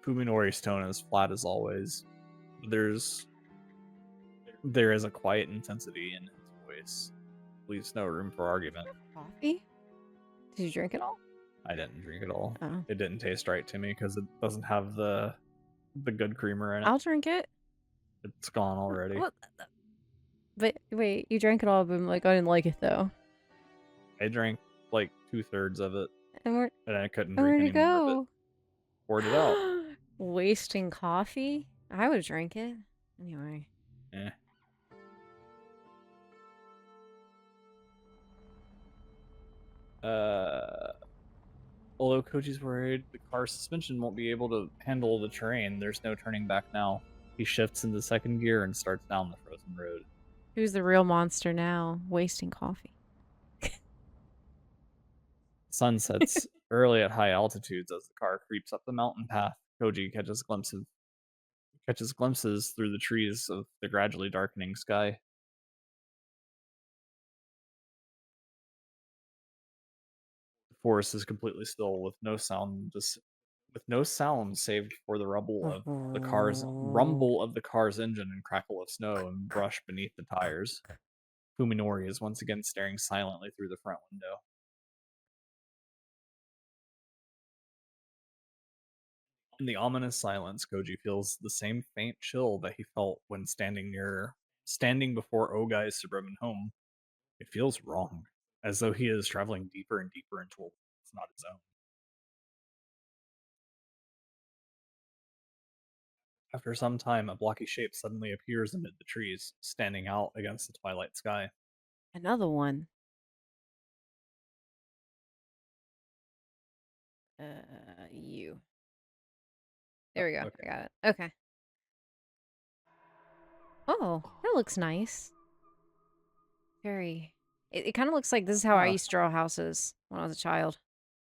Fuminori's tone is flat as always. There is a quiet intensity in his voice. Leaves no room for argument. Coffee? Did you drink it all? I didn't drink it all. Oh. It didn't taste right to me because it doesn't have the good creamer in it. I'll drink it. It's gone already. What? But wait, you drank it all, but like I didn't like it though. I drank like 2/3 of it, and I couldn't where'd drink it any more of go? it. Poured it out. Wasting coffee? I would drink it. Anyway. Eh. Although Koji's worried the car's suspension won't be able to handle the terrain, there's no turning back now. He shifts into second gear and starts down the frozen road. Who's the real monster now? Wasting coffee. Sun sets early at high altitudes as the car creeps up the mountain path. Koji catches glimpses through the trees of the gradually darkening sky. The forest is completely still, with no sound save for the rumble of the car's engine and crackle of snow and brush beneath the tires. Fuminori is once again staring silently through the front window. In the ominous silence, Koji feels the same faint chill that he felt when standing before Ogai's suburban home. It feels wrong, as though he is traveling deeper and deeper into a world that's not his own. After some time, a blocky shape suddenly appears amid the trees, standing out against the twilight sky. Another one. You. There we go. Okay. I got it. Okay. Oh, that looks nice. Very. It kind of looks like this is how I used to draw houses when I was a child.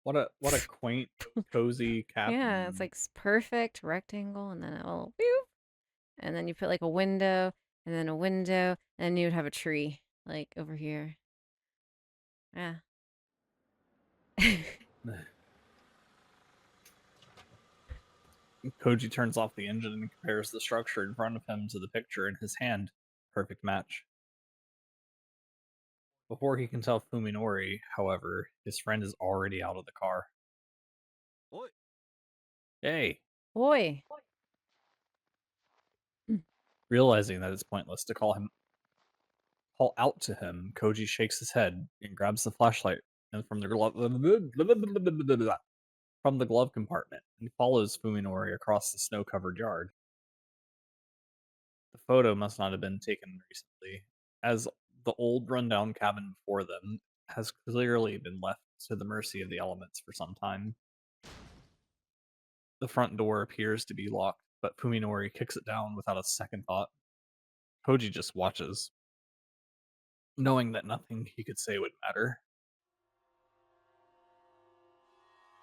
What a quaint, cozy cabin. Yeah, it's like perfect rectangle, and then a little whew, and then you put like a window, and then a window, and then you would have a tree like over here. Yeah. Koji turns off the engine and compares the structure in front of him to the picture in his hand. Perfect match. Before he can tell Fuminori, however, his friend is already out of the car. Oi. Hey! Boy. Realizing that it's pointless to call him call out to him, Koji shakes his head and grabs the flashlight and from the glove compartment and follows Fuminori across the snow-covered yard. The photo must not have been taken recently, as the old rundown cabin before them has clearly been left to the mercy of the elements for some time. The front door appears to be locked, but Fuminori kicks it down without a second thought. Koji just watches, knowing that nothing he could say would matter.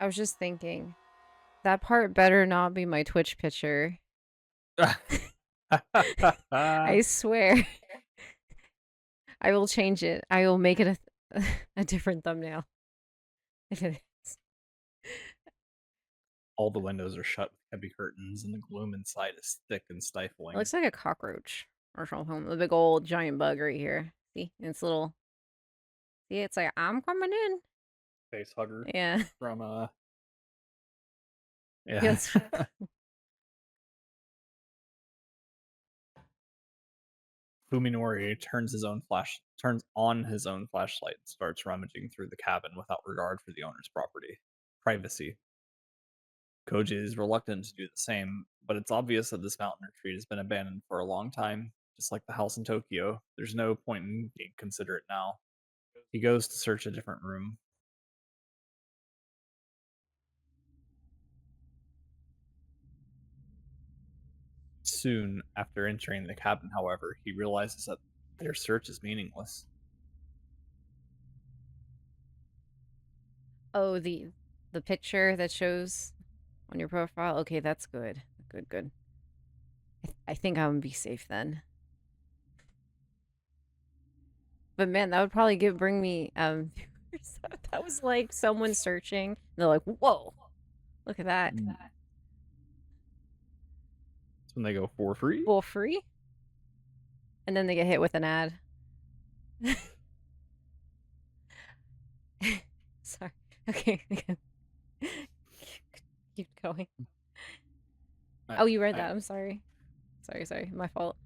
I was just thinking, that part better not be my Twitch picture. I swear. I will change it. I will make it a different thumbnail. If it is. All the windows are shut with heavy curtains, and the gloom inside is thick and stifling. It looks like a cockroach or something. The big old giant bug right here. See? It's little. See, it's like, I'm coming in. Face hugger. Yeah. From, Yeah. Yes. Fuminori turns on his own flashlight and starts rummaging through the cabin without regard for the owner's privacy. Koji is reluctant to do the same, but it's obvious that this mountain retreat has been abandoned for a long time, just like the house in Tokyo. There's no point in being considerate now. He goes to search a different room. Soon after entering the cabin, however, he realizes that their search is meaningless. Oh, the picture that shows on your profile? Okay, that's good. Good. I think I'm gonna be safe then. But man, that would probably bring me viewers. That was like someone searching. They're like, whoa, look at that. That's when they go for free? For free? And then they get hit with an ad. Sorry. Okay. Keep going. Oh, you read that. I'm sorry. Sorry. My fault.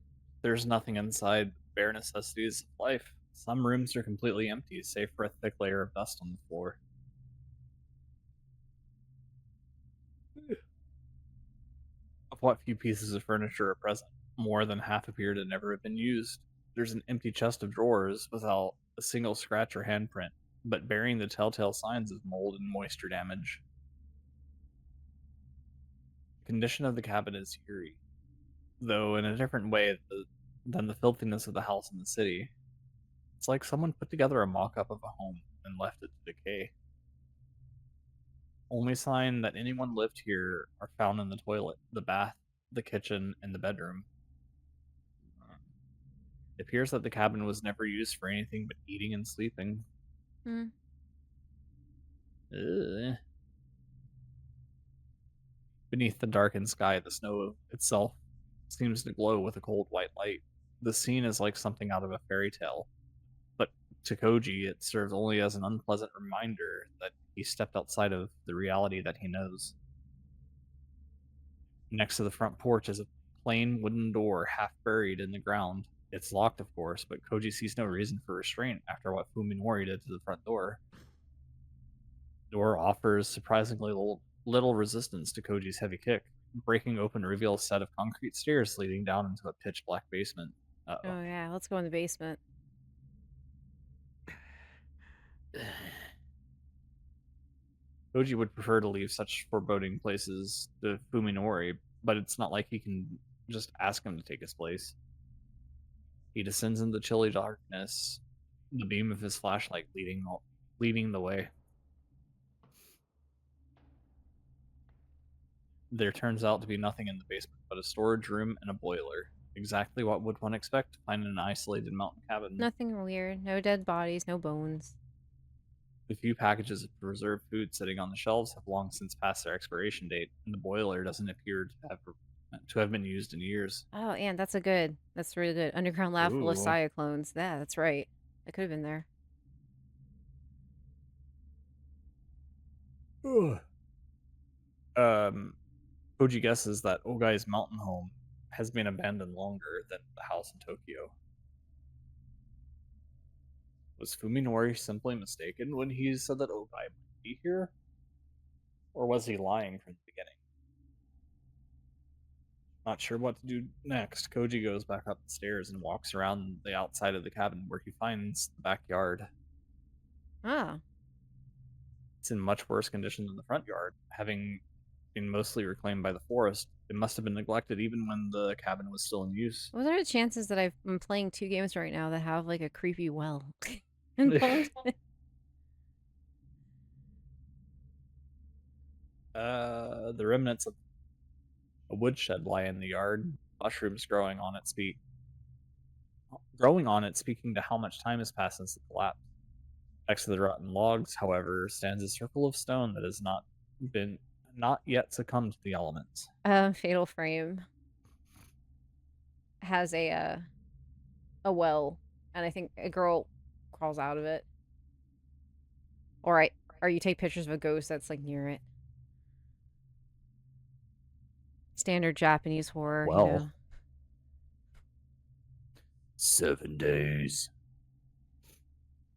There's nothing inside bare necessities of life. Some rooms are completely empty, save for a thick layer of dust on the floor. Of what few pieces of furniture are present, more than half appear to never have been used. There's an empty chest of drawers without a single scratch or handprint, but bearing the telltale signs of mold and moisture damage. The condition of the cabin is eerie, though in a different way than the filthiness of the house in the city. It's like someone put together a mock-up of a home and left it to decay. Only sign that anyone lived here are found in the toilet, the bath, the kitchen, and the bedroom. It appears that the cabin was never used for anything but eating and sleeping. Beneath the darkened sky, the snow itself seems to glow with a cold white light. The scene is like something out of a fairy tale, but to Koji, it serves only as an unpleasant reminder that he stepped outside of the reality that he knows. Next to the front porch is a plain wooden door half buried in the ground. It's locked, of course, but Koji sees no reason for restraint after what Fuminori did to the front door. The door offers surprisingly little resistance to Koji's heavy kick. Breaking open reveals a set of concrete stairs leading down into a pitch-black basement. Oh yeah, let's go in the basement. Koji would prefer to leave such foreboding places to Fuminori, but it's not like he can just ask him to take his place. He descends into chilly darkness, the beam of his flashlight leading the way. There turns out to be nothing in the basement but a storage room and a boiler. Exactly what would one expect to find in an isolated mountain cabin. Nothing weird. No dead bodies, no bones. The few packages of preserved food sitting on the shelves have long since passed their expiration date, and the boiler doesn't appear to have been used in years. Oh, and that's really good. Underground lab full of cyclones. Yeah, that's right. That could have been there. Koji guesses that Ogai's mountain home has been abandoned longer than the house in Tokyo. Was Fuminori simply mistaken when he said that Ogai might be here? Or was he lying from the beginning? Not sure what to do next, Koji goes back up the stairs and walks around the outside of the cabin where he finds the backyard. Ah. It's in much worse condition than the front yard. Having been mostly reclaimed by the forest, it must have been neglected even when the cabin was still in use. What are the chances that I'm playing 2 games right now that have like a creepy well involved? The remnants of a woodshed lie in the yard, mushrooms growing on its feet. Speaking to how much time has passed since the collapse. Next to the rotten logs, however, stands a circle of stone that has not yet succumbed to the elements. Fatal Frame has a well, and I think a girl crawls out of it. Or you take pictures of a ghost that's like near it. Standard Japanese horror, Well, you know. 7 days.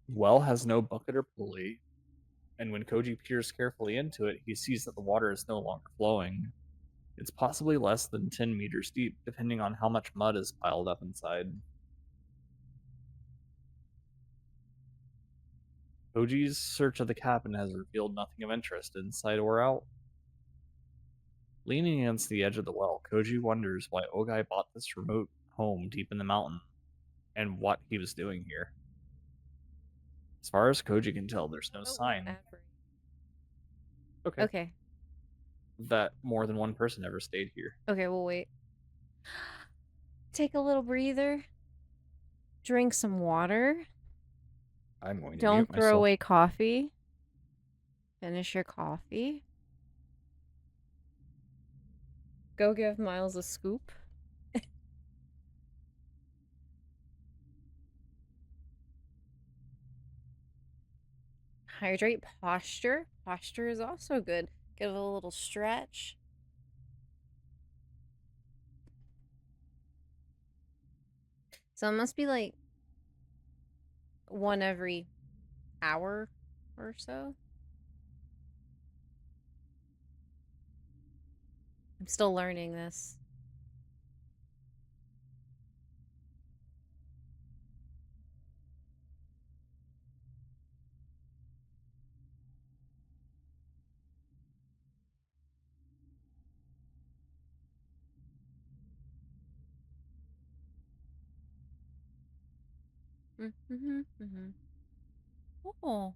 Well has no bucket or pulley, and when Koji peers carefully into it, he sees that the water is no longer flowing. It's possibly less than 10 meters deep, depending on how much mud is piled up inside. Koji's search of the cabin has revealed nothing of interest inside or out. Leaning against the edge of the well, Koji wonders why Ogai bought this remote home deep in the mountain, and what he was doing here. As far as Koji can tell, there's no sign Okay. that more than one person ever stayed here. Okay, we'll wait. Take a little breather. Drink some water. I'm going to Don't mute throw myself. away coffee. Finish your coffee. Go give Miles a scoop. Hydrate. Posture. Posture is also good. Give it a little stretch. So it must be like one every hour or so. I'm still learning this. Oh.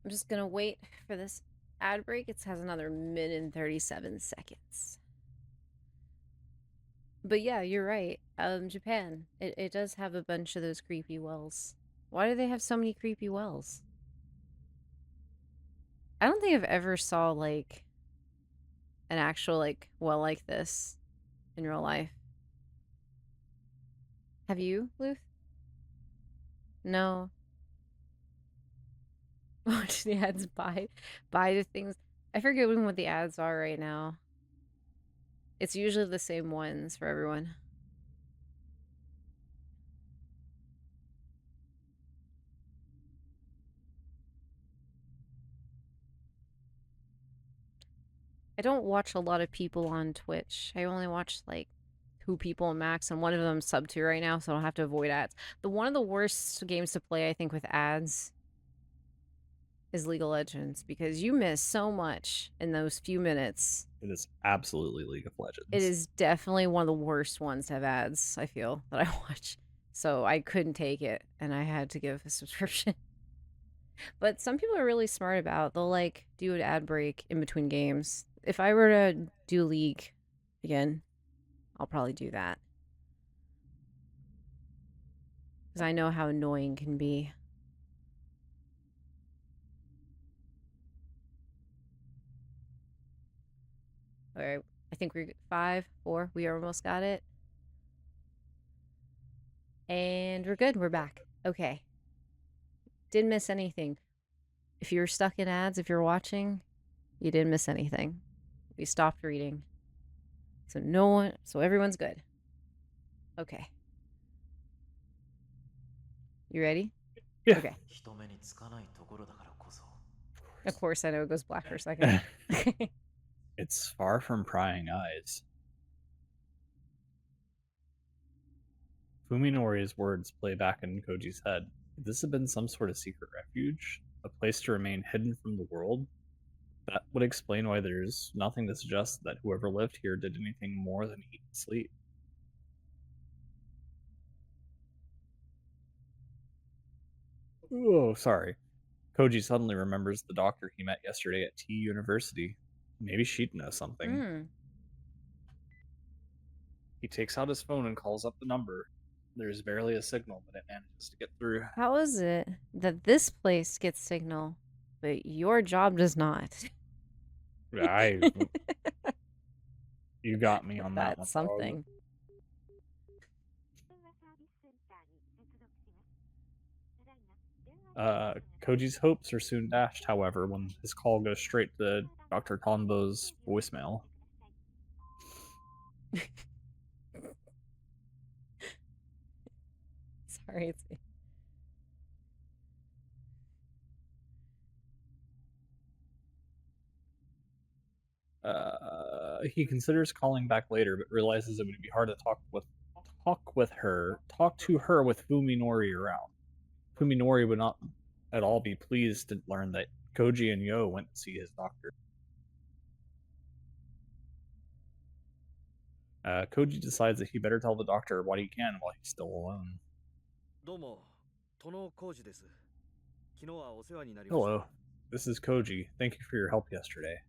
I'm just gonna wait for this ad break. It has another minute and 37 seconds. But yeah, you're right. Japan, it does have a bunch of those creepy wells. Why do they have so many creepy wells? I don't think I've ever saw like an actual like well like this in real life. Have you, Luth? No. Watch the ads. Buy the things. I forget what the ads are right now. It's usually the same ones for everyone. I don't watch a lot of people on Twitch. I only watch like 2 people max, and one of them sub to right now, so I don't have to avoid ads. One of the worst games to play, I think, with ads is League of Legends, because you miss so much in those few minutes. It is absolutely League of Legends. It is definitely one of the worst ones to have ads, I feel, that I watch. So I couldn't take it, and I had to give a subscription. But some people are really smart about, they'll like do an ad break in between games. If I were to do League again, I'll probably do that. Because I know how annoying it can be. All right, I think we're 5, 4. We almost got it. And we're good. We're back. Okay. Didn't miss anything. If you're stuck in ads, if you're watching, you didn't miss anything. We stopped reading. So everyone's good. Okay. You ready? Yeah. Okay. 人目につかないところだからこそ Of course, I know it goes black for a second. It's far from prying eyes. Fuminori's words play back in Koji's head. Could this have been some sort of secret refuge? A place to remain hidden from the world? That would explain why there's nothing to suggest that whoever lived here did anything more than eat and sleep. Oh, sorry. Koji suddenly remembers the doctor he met yesterday at T University. Maybe she'd know something. Hmm. He takes out his phone and calls up the number. There's barely a signal, but it manages to get through. How is it that this place gets signal, but your job does not? You got me on that one. That's something. Koji's hopes are soon dashed, however, when his call goes straight to Dr. Konbo's voicemail. Sorry, it's me. He considers calling back later, but realizes it would be hard to talk to her with Fuminori around. Fuminori would not at all be pleased to learn that Koji and Yo went to see his doctor. Koji decides that he better tell the doctor what he can while he's still alone. Hello, this is Koji. Thank you for your help yesterday.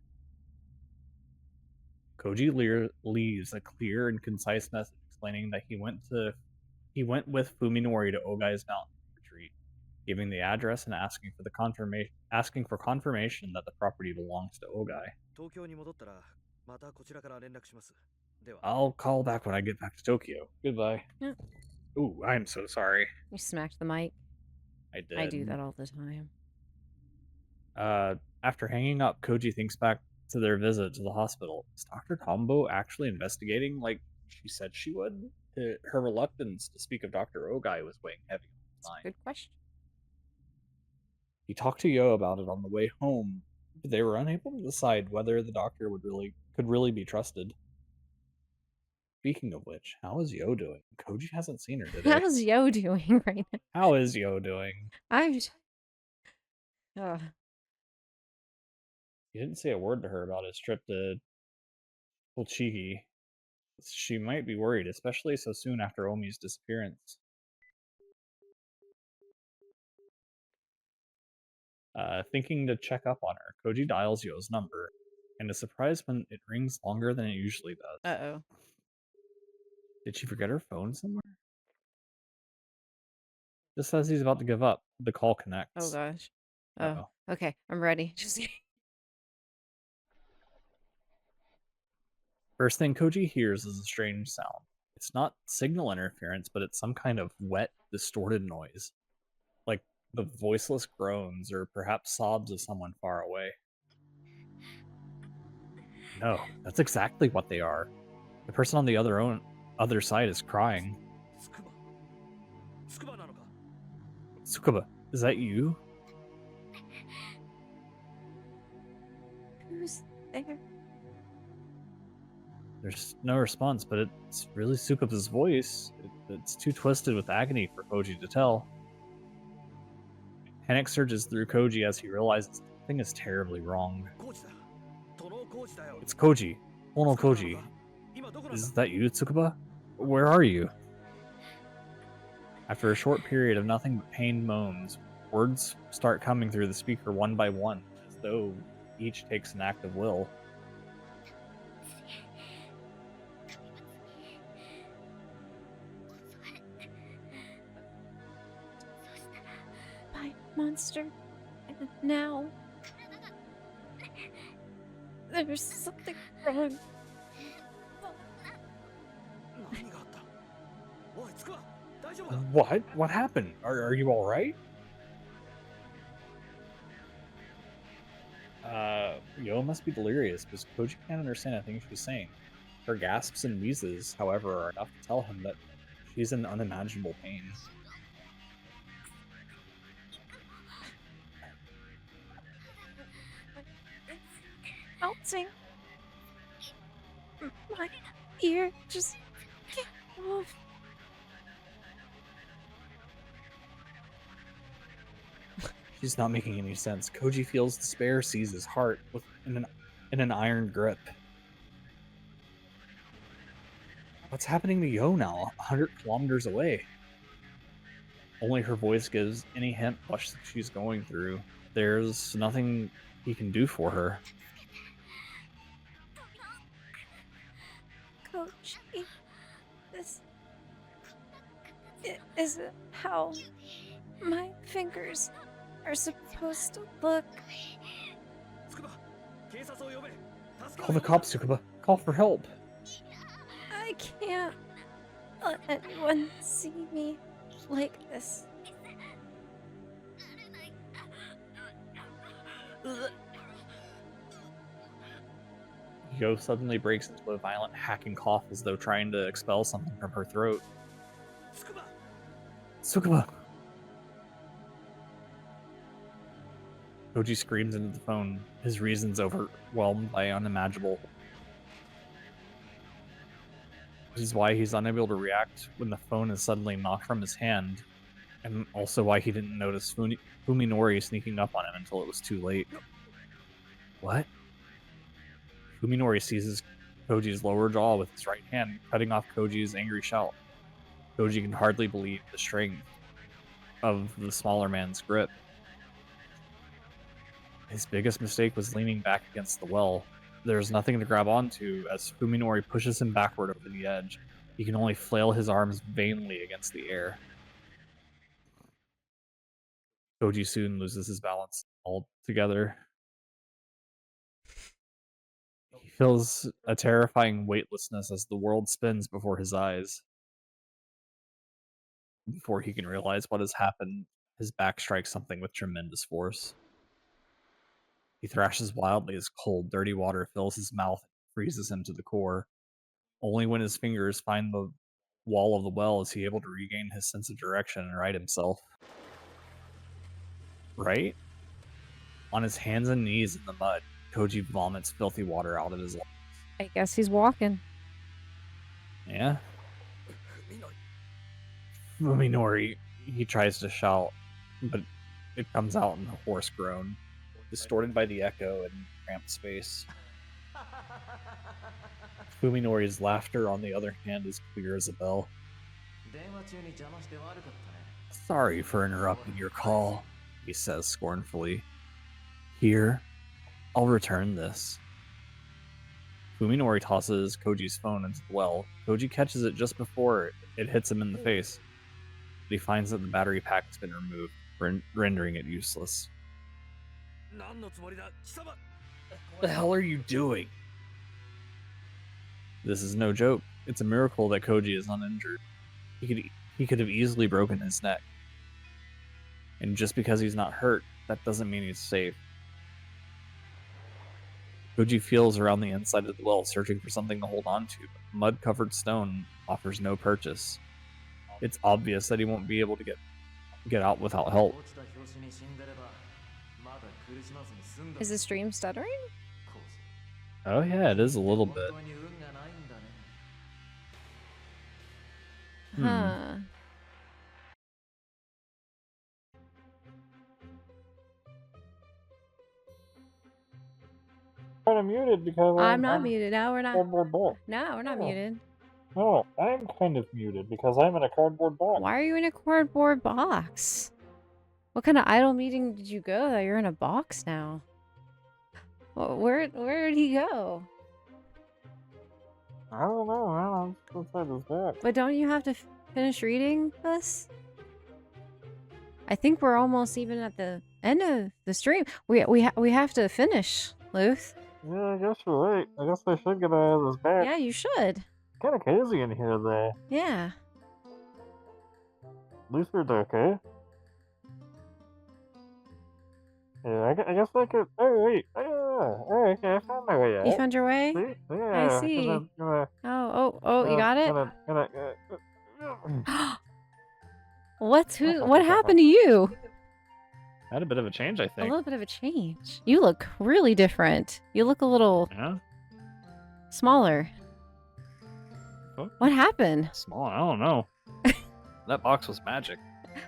Koji leaves a clear and concise message explaining that he went with Fuminori to Ogai's mountain retreat, giving the address and asking for confirmation that the property belongs to Ogai. I'll call back when I get back to Tokyo. Goodbye. Yeah. Ooh, I'm so sorry. You smacked the mic. I did. I do that all the time. After hanging up, Koji thinks back to their visit to the hospital. Is Dr. Tombo actually investigating like she said she would? Her reluctance to speak of Dr. Ogai was weighing heavy on his mind. Good question. He talked to Yo about it on the way home, but they were unable to decide whether the doctor could really be trusted. Speaking of which, how is Yo doing? Koji hasn't seen her today. How's Yo doing right now? How is Yo doing? He didn't say a word to her about his trip to Fulchigi. She might be worried, especially so soon after Omi's disappearance. Thinking to check up on her, Koji dials Yo's number, and is surprised when it rings longer than it usually does. Uh-oh. Did she forget her phone somewhere? Just says he's about to give up. The call connects. Oh gosh. Uh-oh. Okay, I'm ready. Just First thing Koji hears is a strange sound. It's not signal interference, but it's some kind of wet, distorted noise. Like the voiceless groans or perhaps sobs of someone far away. No, that's exactly what they are. The person on the other side is crying. Tsukuba, is that you? Who's there? There's no response, but it's really Tsukuba's voice. It's too twisted with agony for Koji to tell. Panic surges through Koji as he realizes something is terribly wrong. It's Koji. Tono Koji. Is that you, Tsukuba? Where are you? After a short period of nothing but pained moans, words start coming through the speaker one by one, as though each takes an act of will. Bye, monster. And now... There's something wrong. What? What happened? Are you alright? Yo must be delirious because Koji can't understand a thing she's saying. Her gasps and wheezes, however, are enough to tell him that she's in unimaginable pain. piercing. My ear just can't move. She's not making any sense. Koji feels despair seize his heart in an iron grip. What's happening to Yo now, 100 kilometers away? Only her voice gives any hint what she's going through. There's nothing he can do for her. Koji, this isn't how my fingers are supposed to look. Call the cops, Tsukuba. Call for help. I can't let anyone see me like this. Yo suddenly breaks into a violent hacking cough as though trying to expel something from her throat. Tsukuba! Koji screams into the phone, his reasons overwhelmed by unimaginable. This is why he's unable to react when the phone is suddenly knocked from his hand, and also why he didn't notice Fuminori sneaking up on him until it was too late. What? Fuminori seizes Koji's lower jaw with his right hand, cutting off Koji's angry shout. Koji can hardly believe the strength of the smaller man's grip. His biggest mistake was leaning back against the well. There's nothing to grab onto as Fuminori pushes him backward over the edge. He can only flail his arms vainly against the air. Koji soon loses his balance altogether. He feels a terrifying weightlessness as the world spins before his eyes. Before he can realize what has happened, his back strikes something with tremendous force. He thrashes wildly as cold, dirty water fills his mouth and freezes him to the core. Only when his fingers find the wall of the well is he able to regain his sense of direction and right himself. Right? On his hands and knees in the mud, Koji vomits filthy water out of his lungs. I guess he's walking. Yeah? Fuminori, he tries to shout, but it comes out in a hoarse groan, distorted by the echo and cramped space. Fuminori's laughter, on the other hand, is clear as a bell. Sorry for interrupting your call, he says scornfully. Here, I'll return this. Fuminori tosses Koji's phone into the well. Koji catches it just before it hits him in the face. But he finds that the battery pack has been removed, rendering it useless. What the hell are you doing? This is no joke. It's a miracle that Koji is uninjured. He could have easily broken his neck. And just because he's not hurt, that doesn't mean he's safe. Koji feels around the inside of the well, searching for something to hold on to, but mud-covered stone offers no purchase. It's obvious that he won't be able to get out without help. Is the stream stuttering? Oh yeah, it is a little bit. Huh. Kind of muted because I'm not muted. No, we're not. cardboard box. No, we're not muted. No, I'm kind of muted because I'm in a cardboard box. Why are you in a cardboard box? What kind of idle meeting did you go that you're in a box now? Where did he go? I don't know, man. I'm just inside his back. But don't you have to finish reading this? I think we're almost even at the end of the stream. We have to finish, Luth. Yeah, I guess you're right. I guess I should get out of his back. Yeah, you should. Kind of crazy in here, though. Yeah. Luther's okay. Yeah, I guess I could. Oh, wait. Oh, okay, I found my way out. You found your way? See? Yeah. I see. Oh, you got it? What happened to you? Had a bit of a change, I A think. little bit of a change. You look really different. You look a little Yeah? smaller. Oh. What happened? Small, I don't know. That box was magic.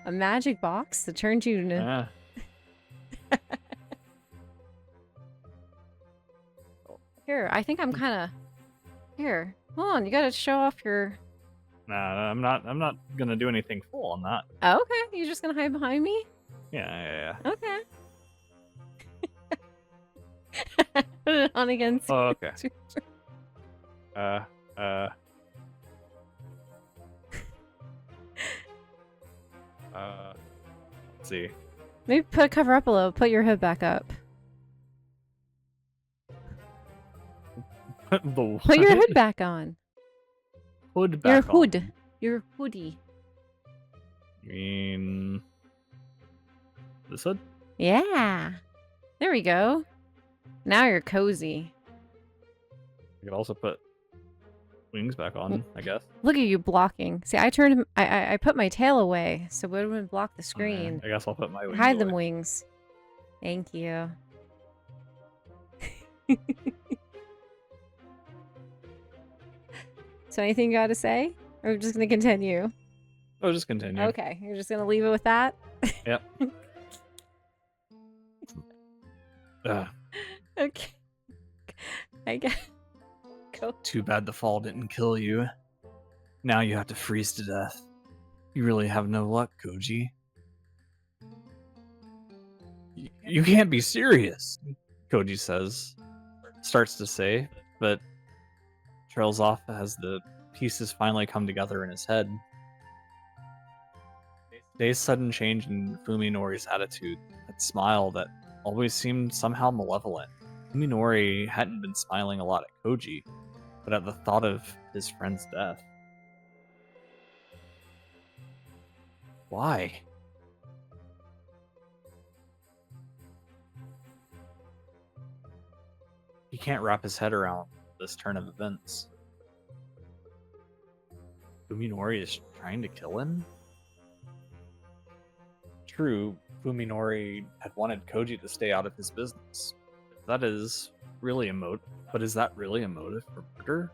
A magic box that turned you into... Yeah. Here, I think I'm kind of... Here, hold on. You gotta show off your... Nah, I'm not gonna do anything full on that. Oh, okay, you're just gonna hide behind me? Yeah. Okay. Put it on against... Oh, okay. Let's see. Maybe cover up a little. Put your hood back up. The Put your hood back on. hood Your back on. hood. Your hoodie. You mean this hood? Yeah. There we go. Now you're cozy. You could also put wings back on, I guess. Look at you blocking. See, I turned him. I put my tail away, so it wouldn't block the screen. I guess I'll put my wings Hide them away. wings. Thank you. So anything you got to say? Or we're just going to continue? Oh, just continue. Okay, you're just going to leave it with that? Yep. Okay. I guess. Go. Too bad the fall didn't kill you. Now you have to freeze to death. You really have no luck, Koji. You can't be serious, Koji says. Starts to say, but trails off as the pieces finally come together in his head. Day's sudden change in Fuminori's attitude, that smile that always seemed somehow malevolent. Fuminori hadn't been smiling a lot at Koji, but at the thought of his friend's death. Why? He can't wrap his head around this turn of events. Fuminori is trying to kill him? True, Fuminori had wanted Koji to stay out of his business. That is really a motive, but is that really a motive for murder?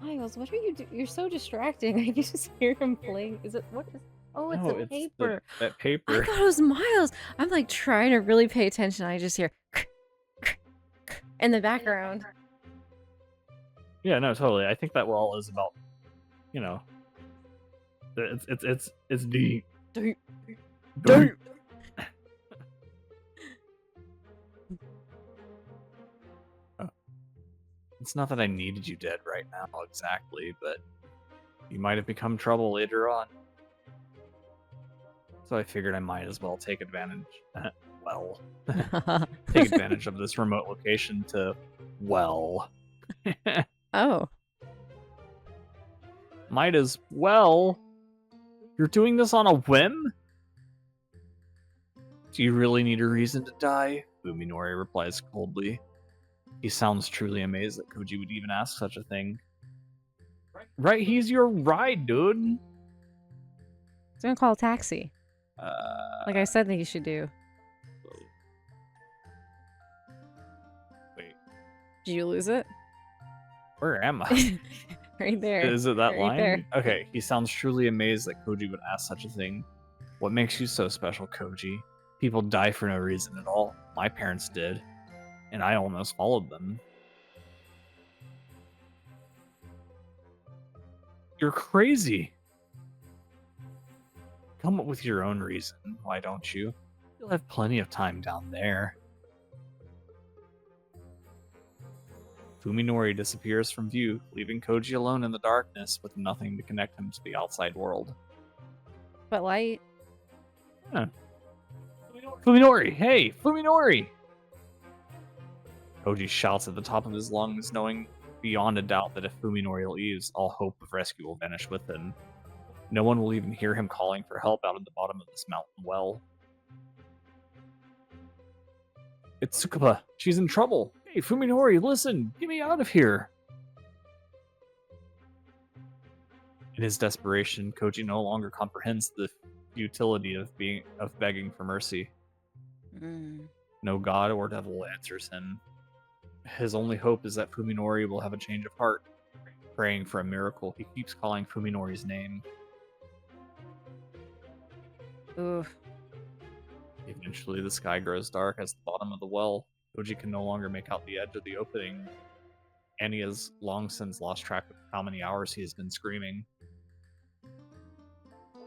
Miles, what are you doing? You're so distracting. I can just hear him playing. Is it what is? Oh, it's No, a paper. That I paper. thought it was Miles. I'm like trying to really pay attention. I just hear in the background. Yeah, no, totally. I think that well is about, you know, it's deep. Deep. Deep. It's not that I needed you dead right now, exactly, but you might have become trouble later on. So I figured I might as well take advantage. Take advantage of this remote location to, Oh. Might as well. You're doing this on a whim? Do you really need a reason to die? Fuminori replies coldly. He sounds truly amazed that Koji would even ask such a thing. Right, he's your ride, dude. He's gonna call a taxi. Like I said that you should do. Wait, Did you lose it? where am I? Right there. Is it that Right line? there. Okay, he sounds truly amazed that Koji would ask such a thing. What makes you so special, Koji? People die for no reason at all. My parents did, and I almost followed them. You're crazy. Come up with your own reason, why don't you? You'll have plenty of time down there. Fuminori disappears from view, leaving Koji alone in the darkness with nothing to connect him to the outside world. But light. Huh. Fuminori! Hey! Fuminori! Koji shouts at the top of his lungs, knowing beyond a doubt that if Fuminori leaves, all hope of rescue will vanish with him. No one will even hear him calling for help out at the bottom of this mountain well. It's Tsukuba. She's in trouble. Hey, Fuminori, listen! Get me out of here! In his desperation, Koji no longer comprehends the futility of begging for mercy. No god or devil answers him. His only hope is that Fuminori will have a change of heart. Praying for a miracle, he keeps calling Fuminori's name. Oof. Eventually, the sky grows dark as the bottom of the well. Koji can no longer make out the edge of the opening. Annie has long since lost track of how many hours he has been screaming.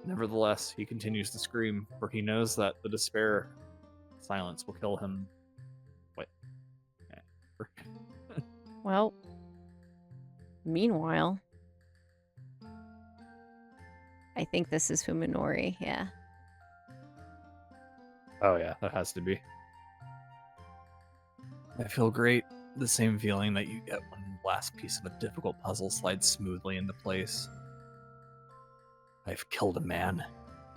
Nevertheless, he continues to scream, for he knows that the despair silence will kill him. What? Well, meanwhile, I think this is Fuminori, yeah. Oh yeah, that has to be. I feel great. The same feeling that you get when the last piece of a difficult puzzle slides smoothly into place. I've killed a man,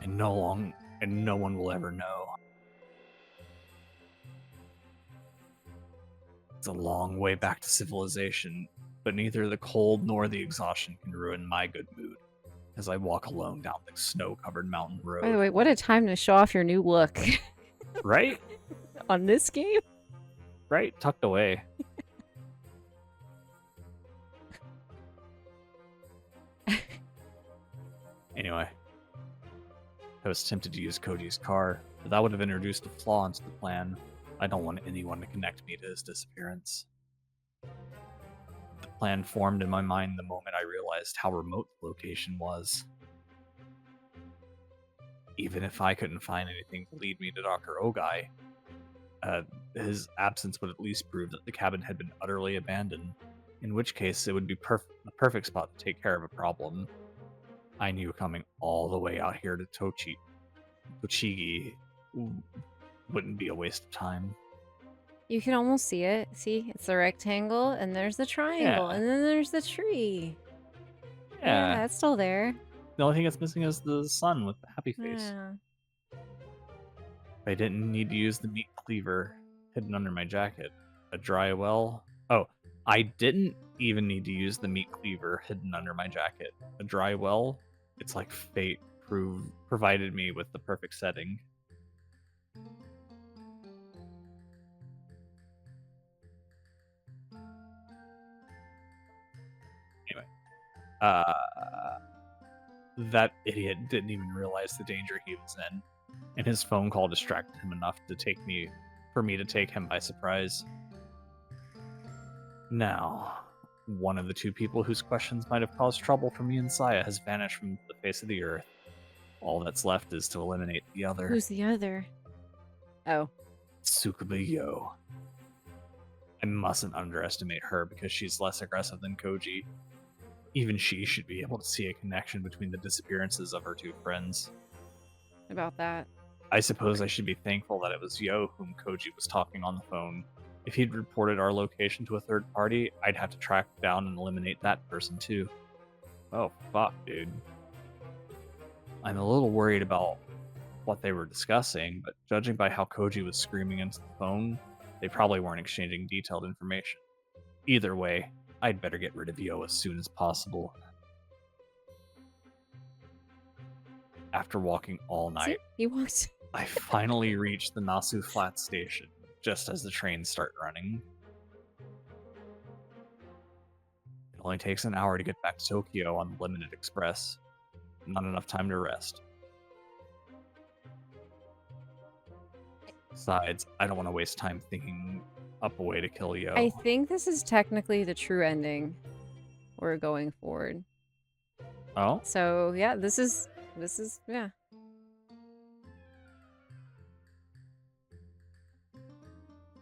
and no one will ever know. It's a long way back to civilization, but neither the cold nor the exhaustion can ruin my good mood as I walk alone down the snow-covered mountain road. By the way, what a time to show off your new look. Right? On this game? Right? Tucked away. Anyway, I was tempted to use Koji's car, but that would have introduced a flaw into the plan. I don't want anyone to connect me to his disappearance. The plan formed in my mind the moment I realized how remote the location was. Even if I couldn't find anything to lead me to Dr. Ogai, his absence would at least prove that the cabin had been utterly abandoned, in which case it would be the perfect spot to take care of a problem. I knew coming all the way out here to Tochigi wouldn't be a waste of time. You can almost see it. See, it's the rectangle, and there's the triangle, Yeah. and then there's the tree. Yeah. It's still there. The only thing that's missing is the sun with the happy face. Yeah. I didn't need to use the meat cleaver hidden under my jacket. A dry well. Oh, I didn't even need to use the meat cleaver hidden under my jacket. A dry well. It's like fate provided me with the perfect setting. Anyway, that idiot didn't even realize the danger he was in, and his phone call distracted him enough for me to take him by surprise. Now, one of the two people whose questions might have caused trouble for me and Saya has vanished from the face of the earth. All that's left is to eliminate the other. Who's the other? Oh. Tsukuba Yo. I mustn't underestimate her because she's less aggressive than Koji. Even she should be able to see a connection between the disappearances of her two friends. About that. I suppose I should be thankful that it was Yo whom Koji was talking on the phone. If he'd reported our location to a third party, I'd have to track down and eliminate that person too. Oh, fuck, dude. I'm a little worried about what they were discussing, but judging by how Koji was screaming into the phone, they probably weren't exchanging detailed information. Either way, I'd better get rid of Yo as soon as possible. After walking all night, He walked. I finally reached the Nasu Flat station, just as the trains start running. It only takes an hour to get back to Tokyo on the Limited Express. Not enough time to rest. Besides, I don't want to waste time thinking up a way to kill Yo. I think this is technically the true ending we're going forward. Oh? So, yeah, this is, yeah.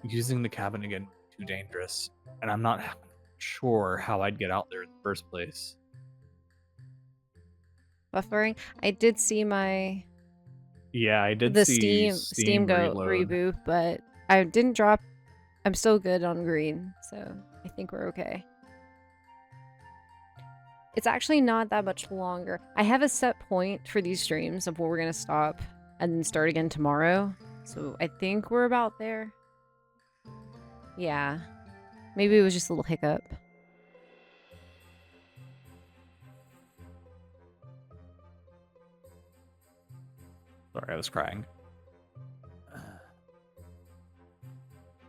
Using the cabin again would be too dangerous, and I'm not sure how I'd get out there in the first place. Buffering. I did see my Yeah, I did the see Steam go reload. reboot, but I didn't drop. I'm still good on green, so I think we're okay. It's actually not that much longer. I have a set point for these streams of where we're gonna stop and then start again tomorrow. So I think we're about there. Yeah. Maybe it was just a little hiccup. Sorry, I was crying.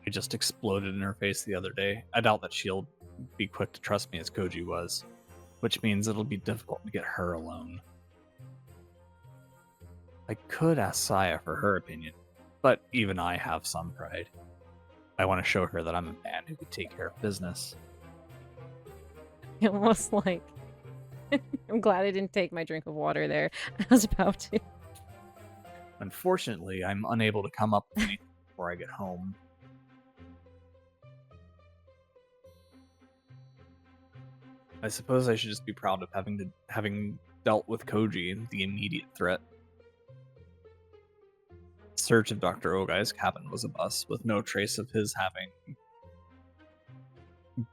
I just exploded in her face the other day. I doubt that she'll be quick to trust me as Koji was, which means it'll be difficult to get her alone. I could ask Saya for her opinion, but even I have some pride. I want to show her that I'm a man who can take care of business. Almost like... I'm glad I didn't take my drink of water there. I was about to. Unfortunately, I'm unable to come up with anything before I get home. I suppose I should just be proud of having dealt with Koji, the immediate threat. The search of Dr. Ogai's cabin was a bust, with no trace of his having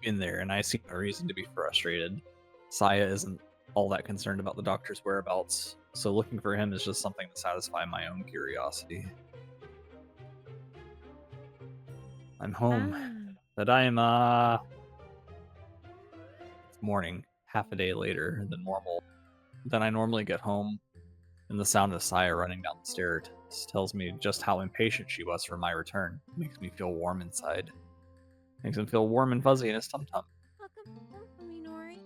been there, and I see no reason to be frustrated. Saya isn't all that concerned about the doctor's whereabouts, so looking for him is just something to satisfy my own curiosity. I'm home. But I'm, It's morning, half a day later than I normally get home, and the sound of Saya running down the stairs tells me just how impatient she was for my return. It makes me feel warm inside. Makes him feel warm and fuzzy in his tum-tum. Welcome home, Fuminori.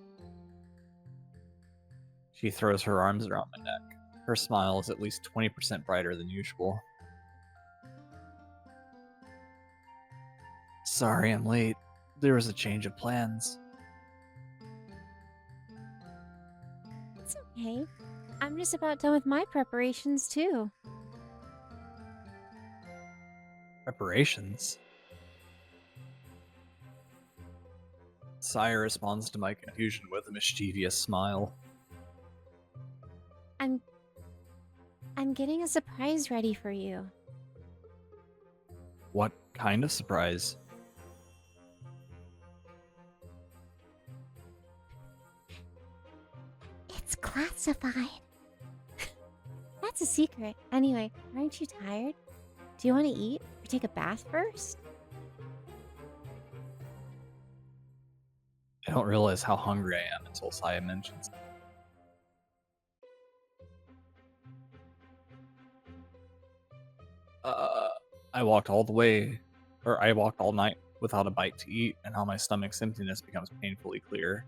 She throws her arms around my neck. Her smile is at least 20% brighter than usual. Sorry I'm late. There was a change of plans. It's okay. I'm just about done with my preparations, too. Preparations? Saya responds to my confusion with a mischievous smile. I'm getting a surprise ready for you. What kind of surprise? It's classified. That's a secret. Anyway, aren't you tired? Do you want to eat or take a bath first? I don't realize how hungry I am until Saya mentions it. I walked all night without a bite to eat, and how my stomach's emptiness becomes painfully clear.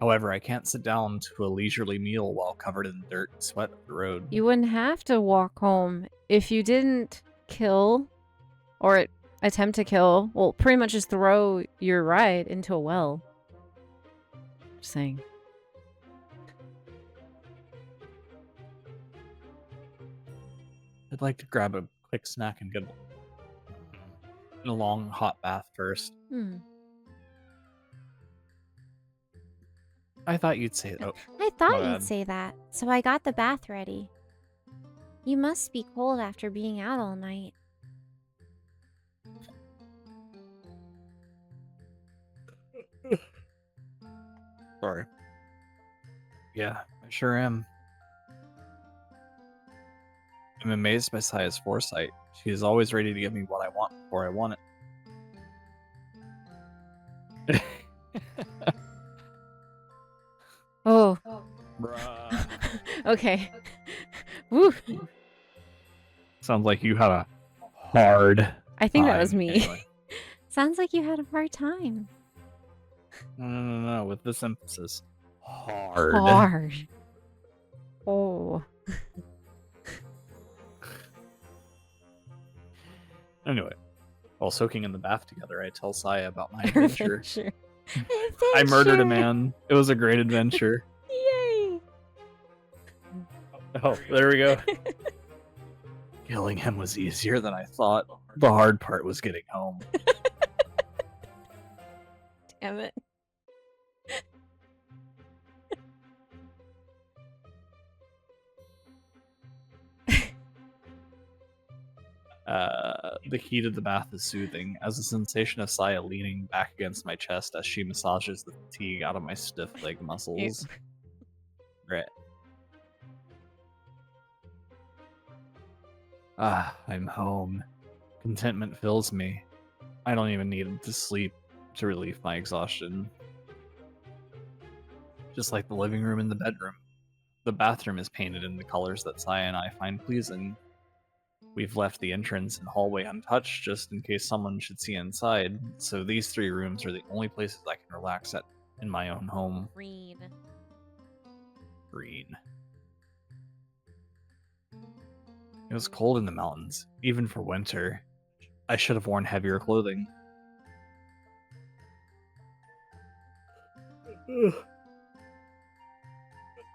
However, I can't sit down to a leisurely meal while covered in dirt and sweat of the road. You wouldn't have to walk home if you didn't kill or attempt to kill. Well, pretty much just throw your ride into a well. Just saying. I'd like to grab a quick snack and get a long hot bath first. I thought you'd say that. I thought my you'd bad. say that, so I got the bath ready. You must be cold after being out all night. Sorry. Yeah, I sure am. I'm amazed by Saya's foresight. She is always ready to give me what I want before I want it. Oh. Bruh. Okay. Woo. Sounds like you had a hard I think that time. was me. Anyway. Sounds like you had a hard time. No, with this emphasis. Hard. Hard. Oh. Anyway, while soaking in the bath together, I tell Saya about my adventure. Adventure. I murdered a man. It was a great adventure. Yay. Oh, there we go. Killing him was easier than I thought. The hard part was getting home. Damn it. The heat of the bath is soothing, as the sensation of Saya leaning back against my chest as she massages the fatigue out of my stiff leg muscles. Right. I'm home. Contentment fills me. I don't even need to sleep to relieve my exhaustion. Just like the living room and the bedroom. The bathroom is painted in the colors that Saya and I find pleasing. We've left the entrance and hallway untouched just in case someone should see inside, so these 3 rooms are the only places I can relax at in my own home. Green. Green. It was cold in the mountains, even for winter. I should have worn heavier clothing.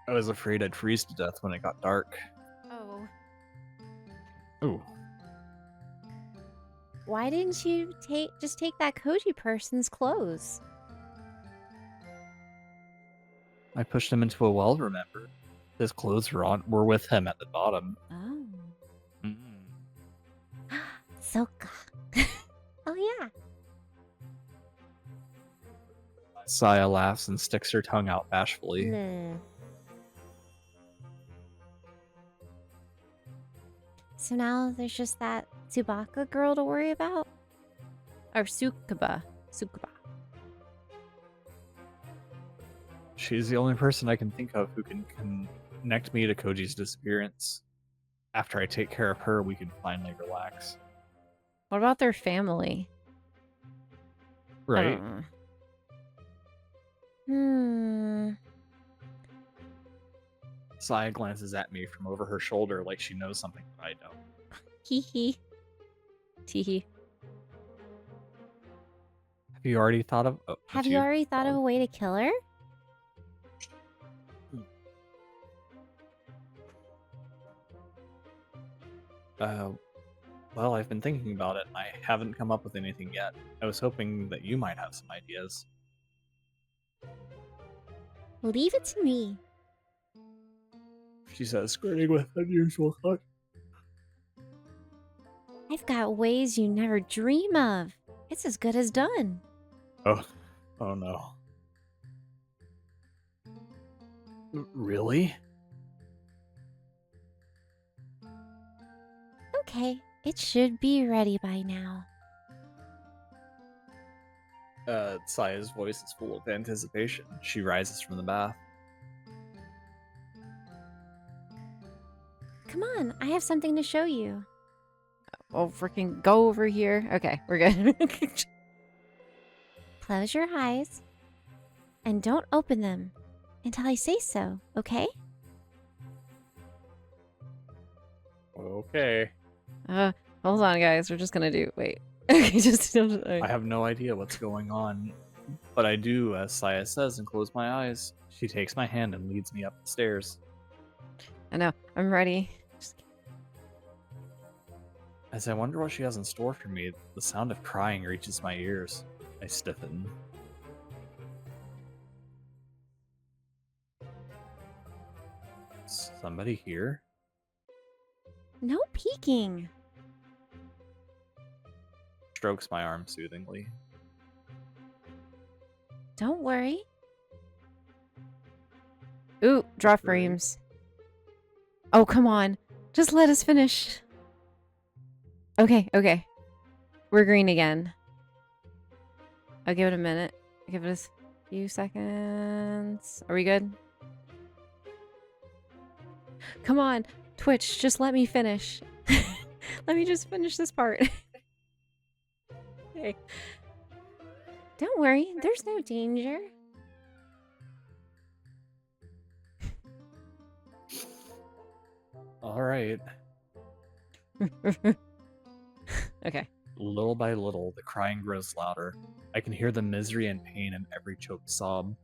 I was afraid I'd freeze to death when it got dark. Oh. Ooh. Why didn't you just take that Koji person's clothes? I pushed him into a well, remember? His clothes were with him at the bottom. Oh. Mm. Soka. Oh, yeah. Saya laughs and sticks her tongue out bashfully. Nah. So now there's just that Tsubaka girl to worry about? Or Tsukaba. She's the only person I can think of who can connect me to Koji's disappearance. After I take care of her, we can finally relax. What about their family? I Right? don't know. Saya glances at me from over her shoulder like she knows something that I don't. Hee hee. Tee hee. Have you already thought of... Oh, Have you already thought of a way to kill her? Well, I've been thinking about it, and I haven't come up with anything yet. I was hoping that you might have some ideas. Leave it to me. She says, grinning with unusual cut. I've got ways you never dream of. It's as good as done. Oh no. Really? Okay, it should be ready by now. Saya's voice is full of anticipation. She rises from the bath. Come on, I have something to show you. Oh, freaking go over here. Okay, we're good. Close your eyes and don't open them until I say so, okay? Okay. Hold on, guys. We're just gonna do. Wait. Okay, just. I have no idea what's going on, but I do, as Saya says, and close my eyes. She takes my hand and leads me up the stairs. I know. I'm ready. As I wonder what she has in store for me, the sound of crying reaches my ears. I stiffen. Somebody here? No peeking. Strokes my arm soothingly. Don't worry. Ooh, draw frames. Oh, come on. Just let us finish. Okay, okay. We're green again. I'll give it a minute. Give it a few seconds. Are we good? Come on, Twitch, just let me finish. Let me just finish this part. Okay. Don't worry, there's no danger. All right. Okay. Little by little, the crying grows louder. I can hear the misery and pain in every choked sob.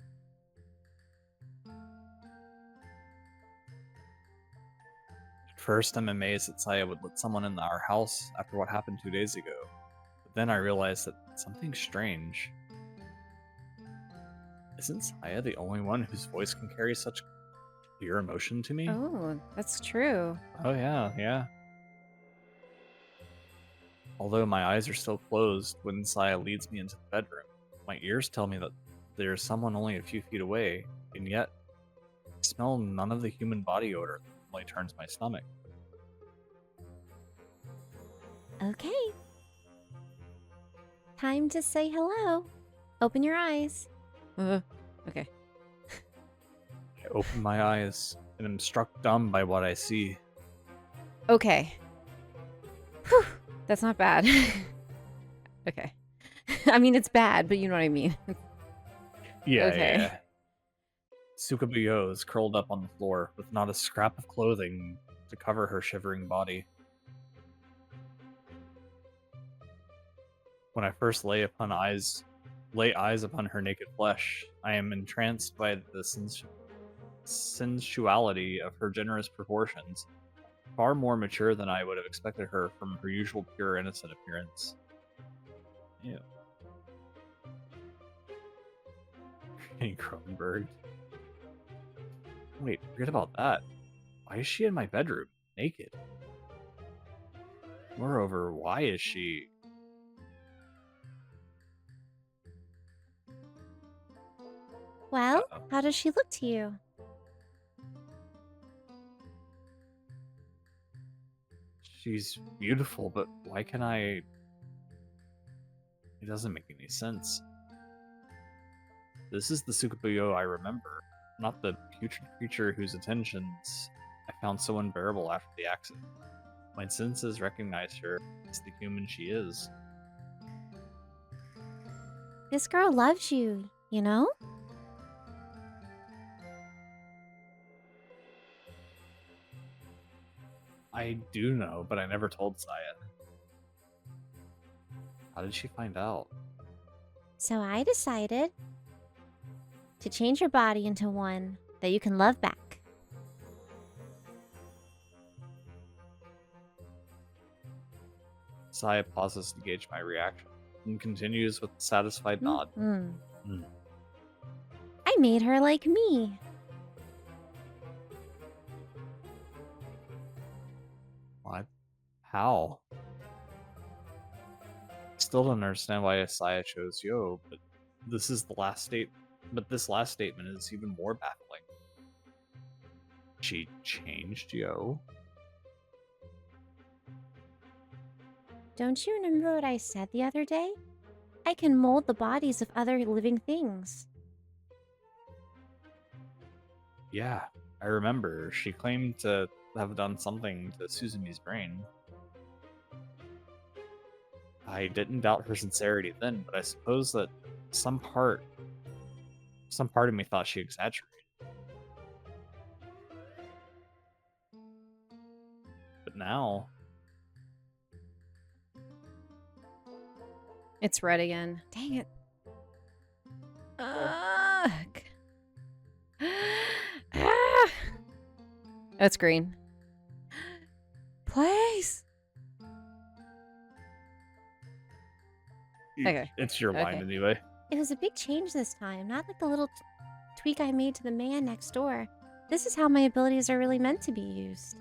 At first, I'm amazed that Saya would let someone in our house after what happened 2 days ago. But then I realized that something's strange. Isn't Saya the only one whose voice can carry such clear emotion to me? Oh, that's true. Oh yeah. Although my eyes are still closed when Saya leads me into the bedroom, my ears tell me that there's someone only a few feet away, and yet I smell none of the human body odor that normally turns my stomach. Okay. Time to say hello. Open your eyes. Okay. I open my eyes and am struck dumb by what I see. Okay. Whew, that's not bad. Okay. I mean, it's bad, but you know what I mean. Yeah, Okay. yeah. Tsukubuyo is curled up on the floor with not a scrap of clothing to cover her shivering body. When I first lay eyes upon her naked flesh, I am entranced by the sensuality of her generous proportions, far more mature than I would have expected her from her usual pure innocent appearance. Ew. Kronberg. Wait, forget about that. Why is she in my bedroom, naked? Moreover, why is she... Well, Uh-oh. how does she look to you? She's beautiful, but why can I... It doesn't make any sense. This is the Tsukubuyo I remember, not the putrid creature whose attentions I found so unbearable after the accident. My senses recognize her as the human she is. This girl loves you, you know? I do know, but I never told Sayed. How did she find out? So I decided to change your body into one that you can love back. Saya pauses to gauge my reaction, and continues with a satisfied nod. I made her like me. What? How? Still don't understand why Saya chose Yo, but this last statement is even more baffling. She changed Yo? Don't you remember what I said the other day? I can mold the bodies of other living things. Yeah, I remember. She claimed to have done something to Suzumi's brain. I didn't doubt her sincerity then, but I suppose that some part of me thought she exaggerated. But now... It's red again. Dang it. Ugh. Ah. That's green. Please. Okay. It's your line Okay. anyway. It was a big change this time, not like the little tweak I made to the man next door. This is how my abilities are really meant to be used.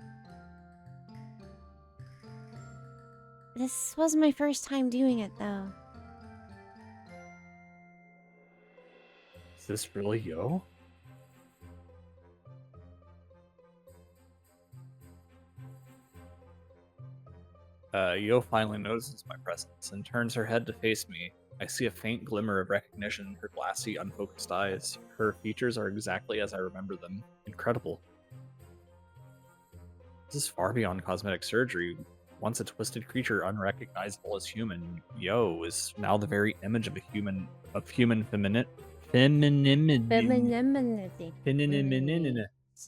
This was my first time doing it, though. Is this really Yo? Yo finally notices my presence and turns her head to face me. I see a faint glimmer of recognition in her glassy, unfocused eyes. Her features are exactly as I remember them. Incredible. This is far beyond cosmetic surgery. Once a twisted creature unrecognizable as human, Yo is now the very image of human femininity.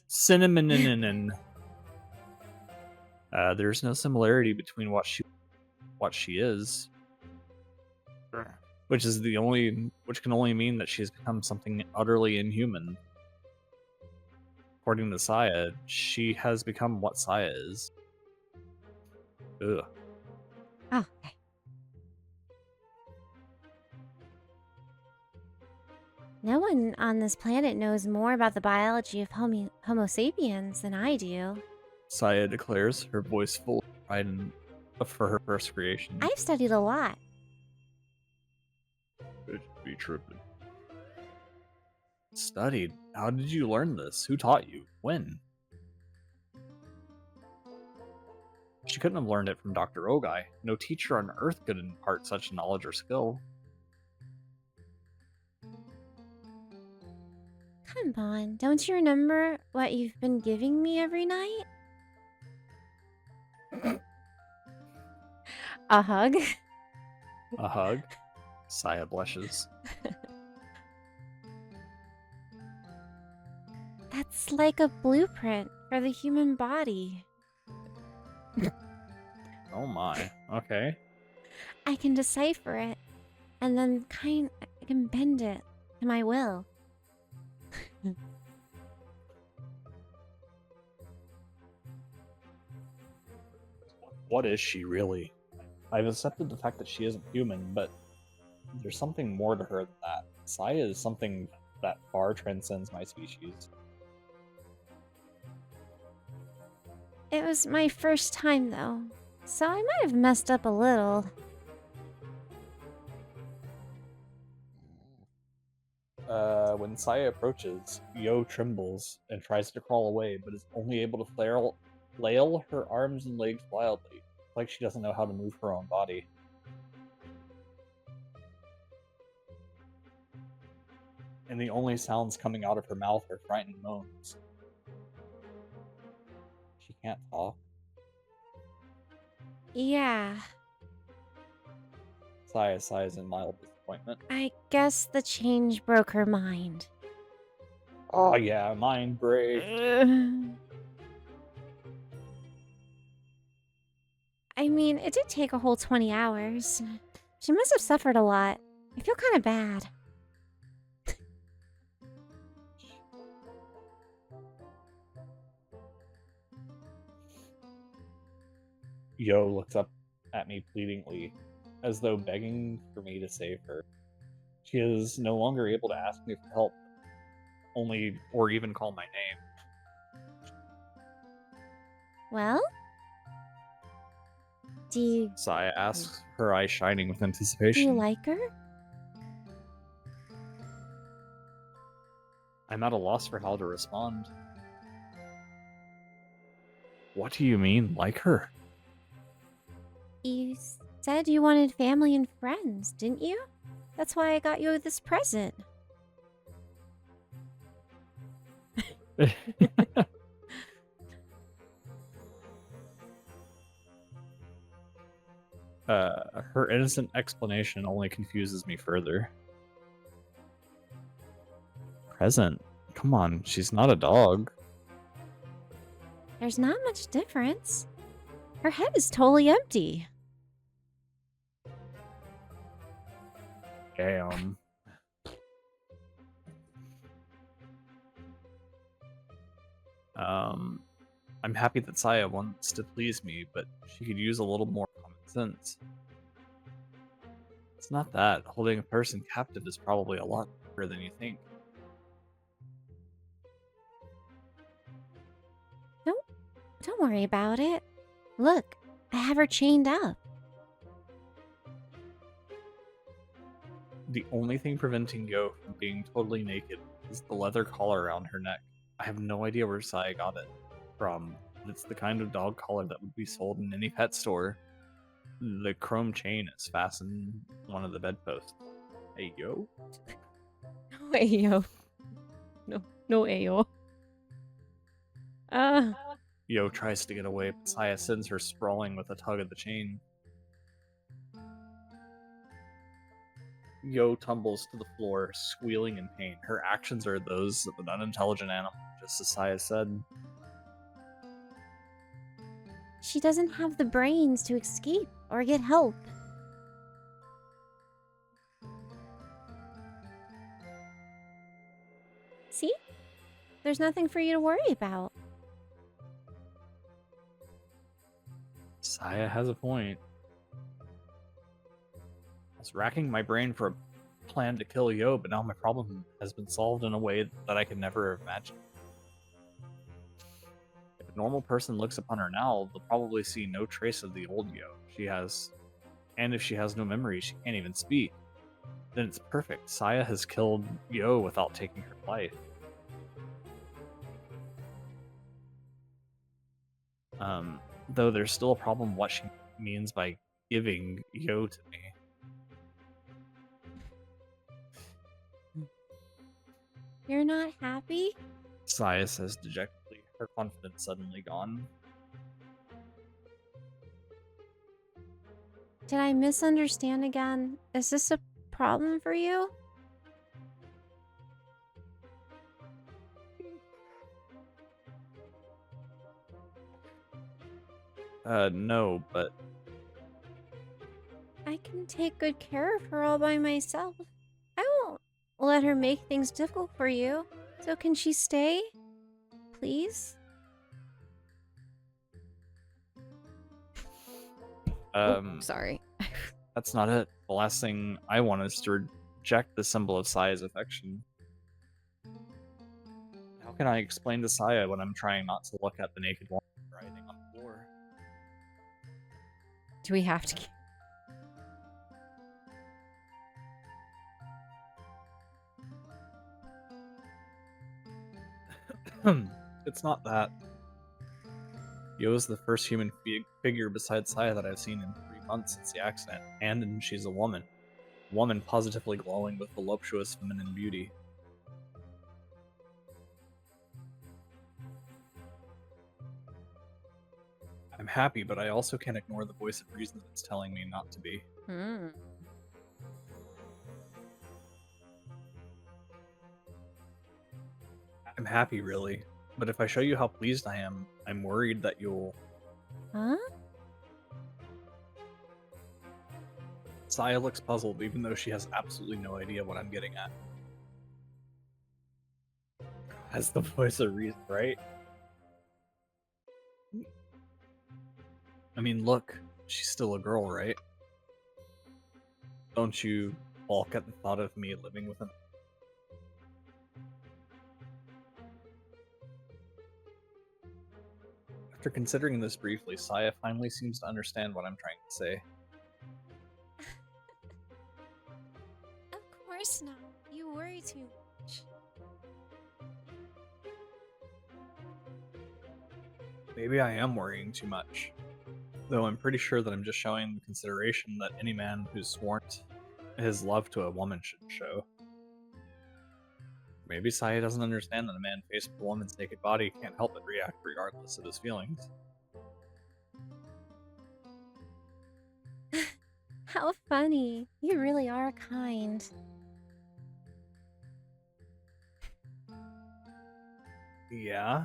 Cinnamon. There's no similarity between what she is, which can only mean that she has become something utterly inhuman. According to Saya, she has become what Saya is. Ugh. Oh, okay. No one on this planet knows more about the biology of Homo sapiens than I do. Saya declares, her voice full of pride for her first creation. I've studied a lot. Could be tripping. Studied? How did you learn this? Who taught you? When? She couldn't have learned it from Dr. Ogai. No teacher on Earth could impart such knowledge or skill. Come on, don't you remember what you've been giving me every night? A hug? A hug? Saya blushes. That's like a blueprint for the human body. Oh my. Okay. I can decipher it, and then I can bend it to my will. What is she really? I've accepted the fact that she isn't human, but there's something more to her than that. Saya is something that far transcends my species. It was my first time, though, so I might have messed up a little. When Saya approaches, Yo trembles and tries to crawl away, but is only able to flail her arms and legs wildly, like she doesn't know how to move her own body. And the only sounds coming out of her mouth are frightened moans. She can't talk. Yeah, Saya sighs in mild disappointment. I guess the change broke her mind. Oh yeah, mind break. I mean, it did take a whole 20 hours. She must have suffered a lot. I feel kind of bad. Yo looks up at me pleadingly, as though begging for me to save her. She is no longer able to ask me for help, or even call my name. Well? Do Saya asks, her eyes shining with you anticipation. like her? I'm at a loss for how to respond. What do you mean, like her? You said you wanted family and friends, didn't you? That's why I got you this present. Her innocent explanation only confuses me further. Present? Come on, she's not a dog. There's not much difference. Her head is totally empty. Damn. I'm happy that Saya wants to please me, but she could use a little more common sense. It's not that. Holding a person captive is probably a lot harder than you think. Don't worry about it. Look, I have her chained up. The only thing preventing Yo from being totally naked is the leather collar around her neck. I have no idea where Saya got it from, but it's the kind of dog collar that would be sold in any pet store. The chrome chain is fastened to one of the bedposts. Hey, Yo? No, Ayo. No, Ayo. Yo tries to get away, but Saya sends her sprawling with a tug at the chain. Yo tumbles to the floor, squealing in pain. Her actions are those of an unintelligent animal, just as Saya said. She doesn't have the brains to escape or get help. See? There's nothing for you to worry about. Saya has a point. I was racking my brain for a plan to kill Yo, but now my problem has been solved in a way that I could never have imagined. If a normal person looks upon her now, they'll probably see no trace of the old Yo. And if she has no memory, she can't even speak. Then it's perfect. Saya has killed Yo without taking her life. Though there's still a problem what she means by giving Yo to me. You're not happy? Saya says dejectedly, her confidence suddenly gone. Did I misunderstand again? Is this a problem for you? No, but I can take good care of her all by myself. I won't let her make things difficult for you. So can she stay? Please? Sorry. that's not it. The last thing I want is to reject the symbol of Saya's affection. How can I explain to Saya when I'm trying not to look at the naked woman writhing on the floor? Do we have to? It's not that. Yo is the first human figure besides Saya that I've seen in 3 months since the accident, and she's a woman. A woman positively glowing with voluptuous feminine beauty. I'm happy, but I also can't ignore the voice of reason that's telling me not to be. I'm happy, really. But if I show you how pleased I am, I'm worried that you'll... Huh? Saya looks puzzled, even though she has absolutely no idea what I'm getting at. Has the voice of reason, right? I mean, look, she's still a girl, right? Don't you balk at the thought of me living with him? After considering this briefly, Saya finally seems to understand what I'm trying to say. Of course not. You worry too much. Maybe I am worrying too much. Though I'm pretty sure that I'm just showing the consideration that any man who's sworn his love to a woman should show. Maybe Saya doesn't understand that a man faced with a woman's naked body can't help but react regardless of his feelings. How funny. You really are kind. Yeah?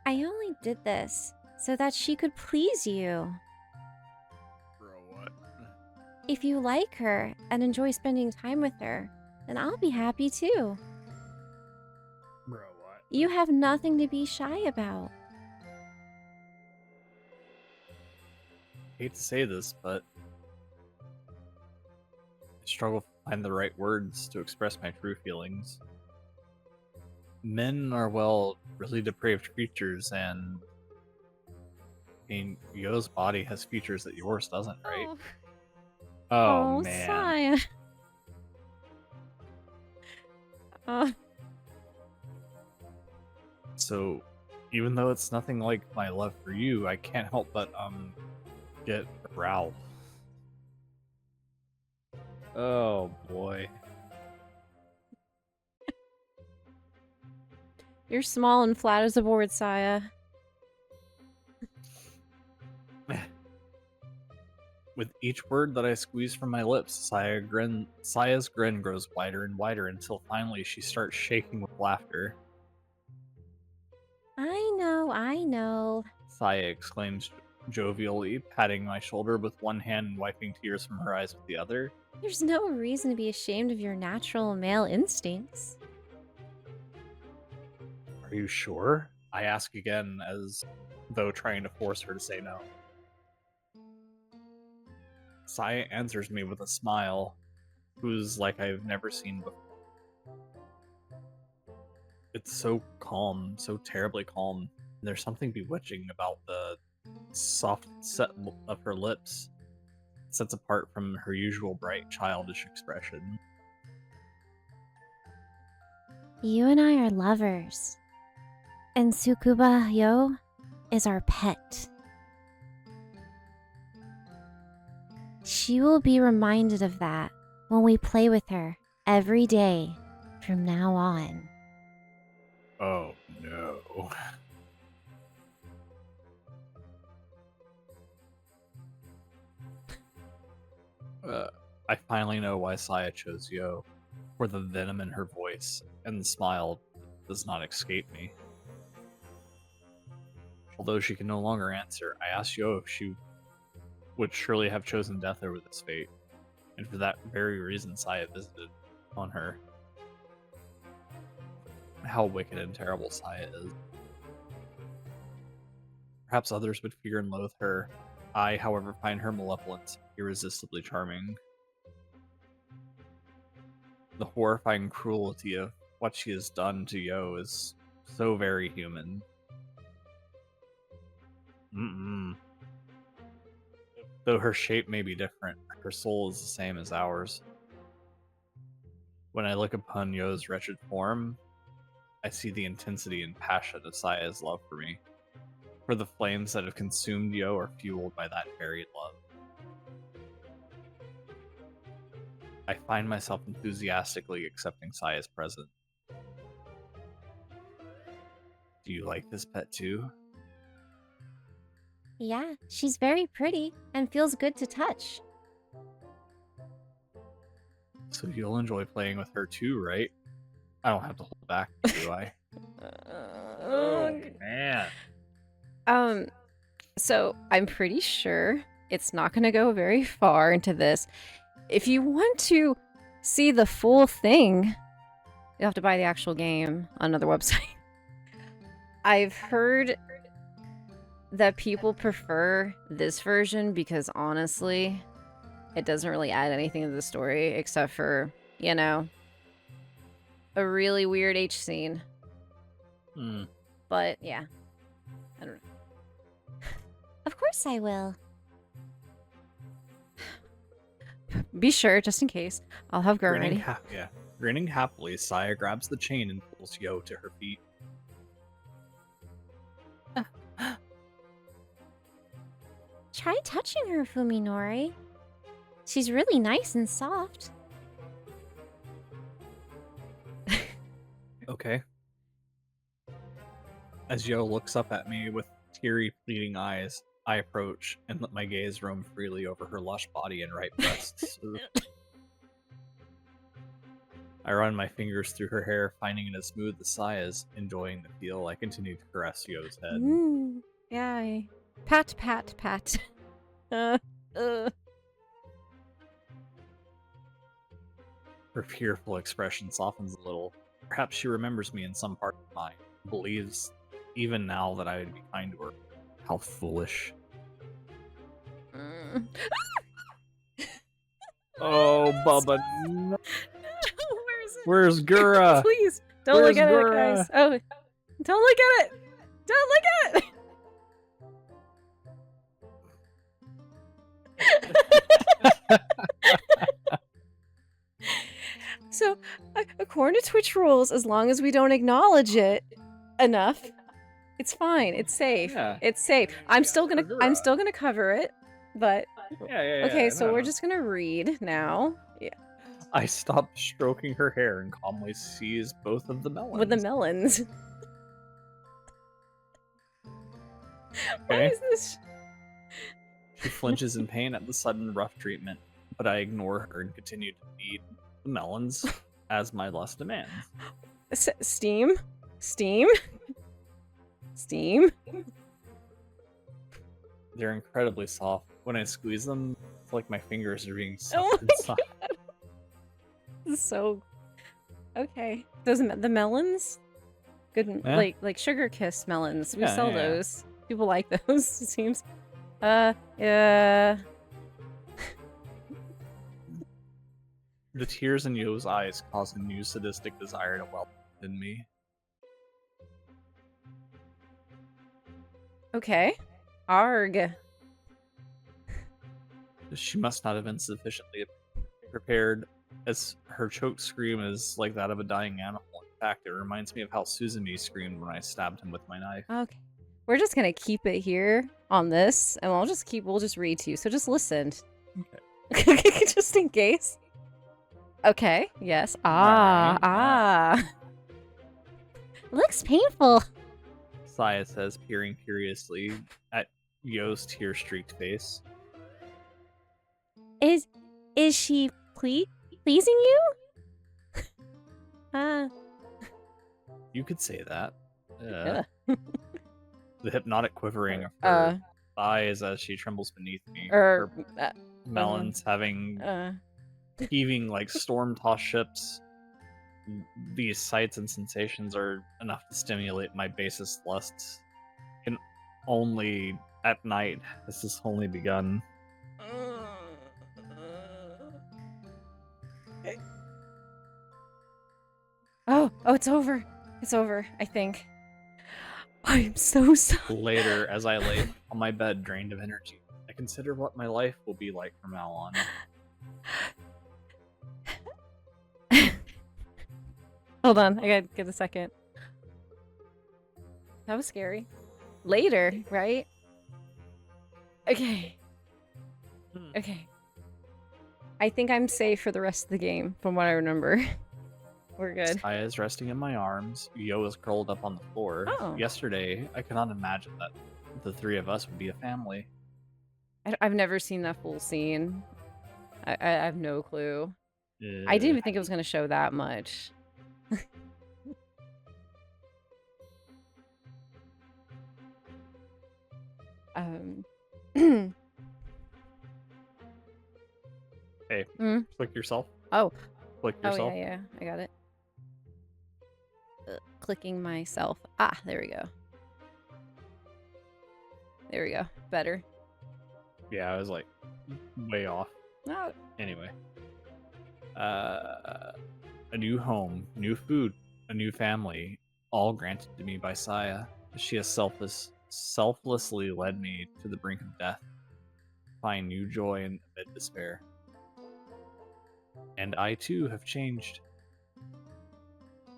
I only did this so that she could please you. Bro, what? If you like her and enjoy spending time with her, then I'll be happy too. Bro, what? You have nothing to be shy about. I hate to say this, but I struggle to find the right words to express my true feelings. Men are, well, really depraved creatures, and I mean, Yo's body has features that yours doesn't, right? Oh man. Saya. So, even though it's nothing like my love for you, I can't help but, get aroused. Oh boy. You're small and flat as a board, Saya. With each word that I squeeze from my lips, Saya's grin grows wider and wider until finally she starts shaking with laughter. I know. Saya exclaims jovially, patting my shoulder with one hand and wiping tears from her eyes with the other. There's no reason to be ashamed of your natural male instincts. Are you sure? I ask again, as though trying to force her to say no. Saya answers me with a smile, who's like I've never seen before. It's so calm, so terribly calm. There's something bewitching about the soft set of her lips. It sets apart from her usual bright, childish expression. You and I are lovers. And Tsukuba Yo is our pet. She will be reminded of that when we play with her every day from now on. Oh no. I finally know why Saya chose Yo, for the venom in her voice, and the smile does not escape me. Although she can no longer answer, I asked Yo if she would surely have chosen death over this fate, and for that very reason Saya visited on her. How wicked and terrible Saya is. Perhaps others would fear and loathe her. I, however, find her malevolence irresistibly charming. The horrifying cruelty of what she has done to Yo is so very human. Though her shape may be different, her soul is the same as ours. When I look upon Yo's wretched form, I see the intensity and passion of Saya's love for me. For the flames that have consumed Yo are fueled by that very love. I find myself enthusiastically accepting Saya's present. Do you like this pet too? Yeah, she's very pretty and feels good to touch. So you'll enjoy playing with her too, right? I don't have to hold back, do I? Oh, man. So I'm pretty sure it's not going to go very far into this. If you want to see the full thing, you have to buy the actual game on another website. I've heard that people prefer this version because honestly, it doesn't really add anything to the story except for, you know, a really weird H scene. But yeah, I don't know. Of course I will. Be sure, just in case. I'll have Gurr ready. Grinning happily, Saya grabs the chain and pulls Yo to her feet. Try touching her, Fuminori. She's really nice and soft. Okay. As Yo looks up at me with teary, pleading eyes, I approach and let my gaze roam freely over her lush body and right breasts. I run my fingers through her hair, finding it as smooth as Saya's. Enjoying the feel, I continue to caress Yo's head. Yeah. Pat, pat, pat. Her fearful expression softens a little. Perhaps she remembers me in some part of mine. Believes, even now, that I would be kind to her. How foolish. Oh, Bubba. No. Where's Gura? Please, don't look at it, guys. Oh, don't look at it. Don't look at it. So, according to Twitch rules, as long as we don't acknowledge it enough, it's fine. It's safe. Yeah. It's safe. I'm still gonna cover it, but Yeah. okay. So we're just gonna read now. Yeah. I stop stroking her hair and calmly seize both of the melons. With the melons. Okay. What is this? She flinches in pain at the sudden rough treatment, but I ignore her and continue to feed the melons as my lust demands. Steam? They're incredibly soft. When I squeeze them, it's like my fingers are being Oh sucked my inside. God. This is so okay. Those the melons, good Yeah. like sugar kiss melons. We Yeah, sell yeah. those. People like those. It seems. Yeah. The tears in Yo's eyes cause a new sadistic desire to well within me. Okay. Arg. She must not have been sufficiently prepared, as her choked scream is like that of a dying animal. In fact, it reminds me of how Suzumi screamed when I stabbed him with my knife. Okay. We're just gonna keep it here on this, and we'll just read to you. So just listen. Okay. Just in case. Okay. Yes. Right. Looks painful. Saya says, peering curiously at Yo's tear-streaked face. Is Is she pleasing you? You could say that. Yeah. The hypnotic quivering of her thighs as she trembles beneath me. Or Her melons heaving like storm-tossed ships. These sights and sensations are enough to stimulate my basest lusts. And only at night has this only begun. Oh, it's over. It's over, I think. I'm so sorry. Later, as I lay on my bed drained of energy, I consider what my life will be like from now on. Hold on, I gotta get a second. That was scary. Later, right? Okay. Okay. I think I'm safe for the rest of the game, from what I remember. We're good. Saya is resting in my arms. Yo is curled up on the floor. Oh. Yesterday, I could not imagine that the three of us would be a family. I've never seen that full scene. I have no clue. I didn't even think it was going to show that much. Hey, click yourself. Oh. Click yourself. Oh, yeah, I got it. Clicking myself. Ah, there we go. There we go. Better. Yeah, I was like way off. Oh. Anyway. A new home, new food, a new family, all granted to me by Saya. She has selflessly led me to the brink of death, find new joy amid despair. And I too have changed.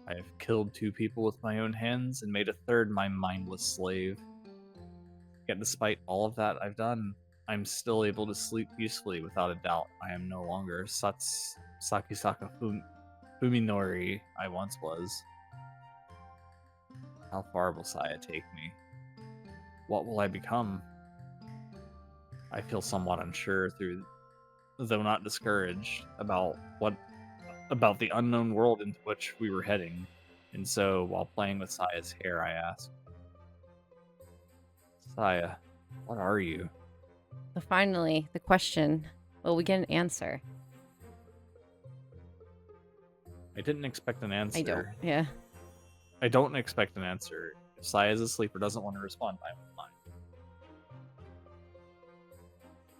I have killed 2 people with my own hands and made a third my mindless slave. Yet despite all of that I've done, I'm still able to sleep peacefully without a doubt. I am no longer Sakisaka Fuminori I once was. How far will Saya take me? What will I become? I feel somewhat unsure, though not discouraged, about the unknown world into which we were heading. And so, while playing with Saya's hair, I asked, Saya, what are you? So finally, the question. Will we get an answer? I didn't expect an answer. I don't. Yeah. I don't expect an answer. If Saya's asleep or doesn't want to respond, I won't mind.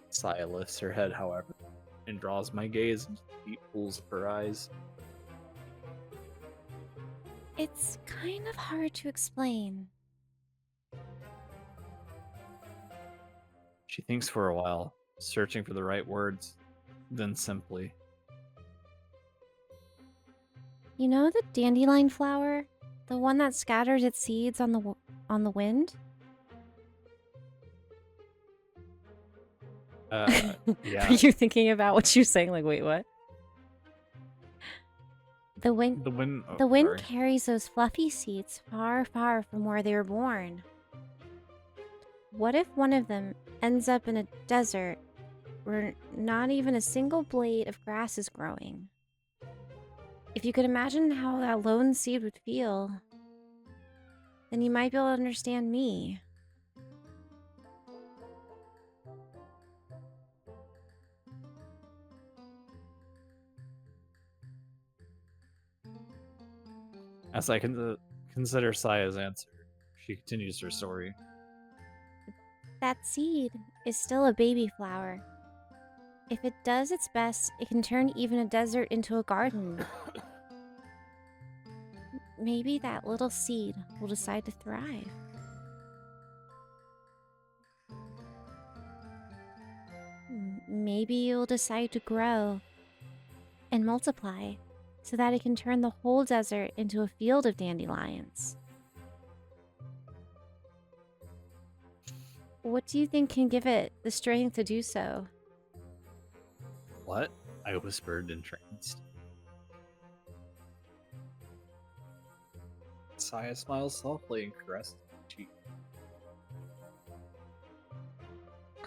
Saya lifts her head, however, and draws my gaze into the deep pools of her eyes. It's kind of hard to explain. She thinks for a while, searching for the right words, then simply. You know the dandelion flower? The one that scatters its seeds on the wind? Yeah. Are you thinking about what you're saying? Like, wait, what? The wind sorry. carries those fluffy seeds far, far from where they were born. What if one of them ends up in a desert where not even a single blade of grass is growing? If you could imagine how that lone seed would feel, then you might be able to understand me. As I consider Saya's answer, she continues her story. That seed is still a baby flower. If it does its best, it can turn even a desert into a garden. Maybe that little seed will decide to thrive. Maybe it'll decide to grow and multiply so that it can turn the whole desert into a field of dandelions. What do you think can give it the strength to do so? What? I whispered, entranced. Saya smiles softly and caresses my cheek.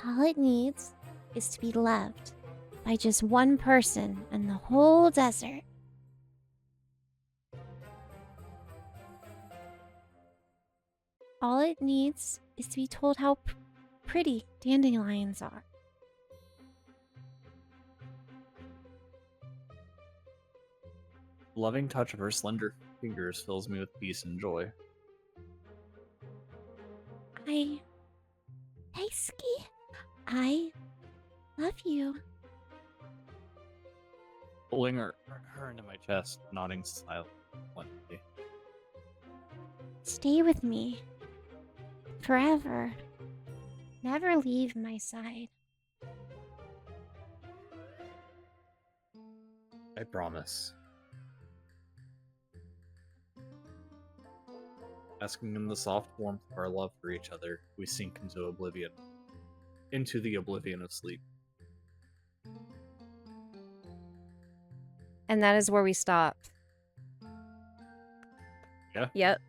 All it needs is to be loved. by just one person in the whole desert. All it needs is to be told how pretty dandelions are. The loving touch of her slender fingers fills me with peace and joy. Daisuke, I love you. Pulling her into my chest, nodding silently. Stay with me. Forever. Never leave my side. I promise. Asking in the soft warmth of our love for each other, we sink into oblivion. Into the oblivion of sleep. And that is where we stopped. Yeah? Yep.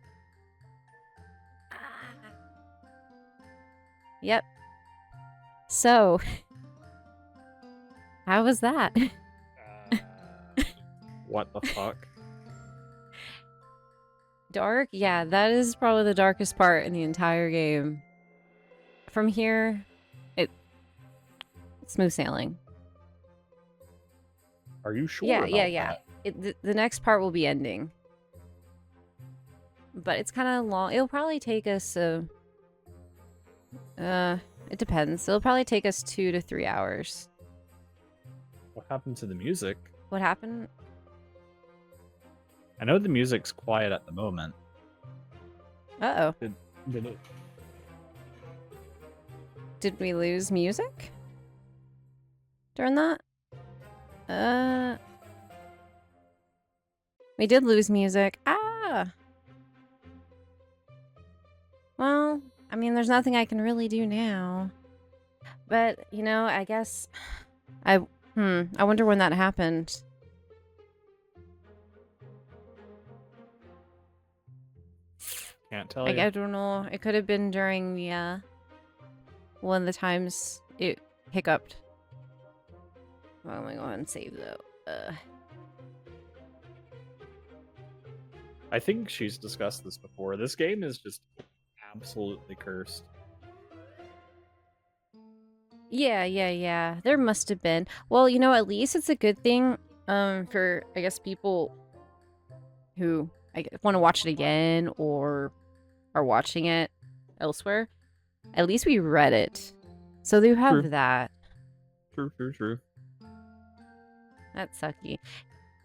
Yep. So, how was that? What the fuck? Dark? Yeah, that is probably the darkest part in the entire game. From here, it's smooth sailing. Are you sure Yeah, about yeah. that? The next part will be ending. But it's kind of long. It'll probably take us it depends. It'll probably take us 2 to 3 hours. What happened to the music? What happened? I know the music's quiet at the moment. Uh-oh. Did it? Did we lose music? During that? We did lose music. Ah! Well, I mean, there's nothing I can really do now. But, you know, I guess... I wonder when that happened. Can't tell you. I don't know. It could have been during the, one of the times it hiccuped. Well, I'm gonna go ahead and save though. I think she's discussed this before. This game is just absolutely cursed. Yeah. There must have been. Well, you know, at least it's a good thing, for, I guess, people who want to watch it again or are watching it elsewhere. At least we read it. So they have True. that. True. That's sucky.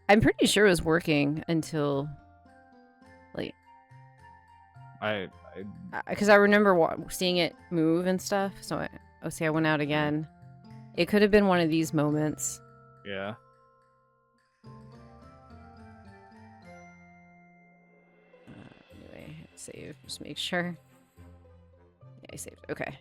I'm pretty sure it was working until, like... Because I remember seeing it move and stuff, so I went out again. It could have been one of these moments. Yeah. Anyway, save. Just make sure. Yeah, I saved. Okay.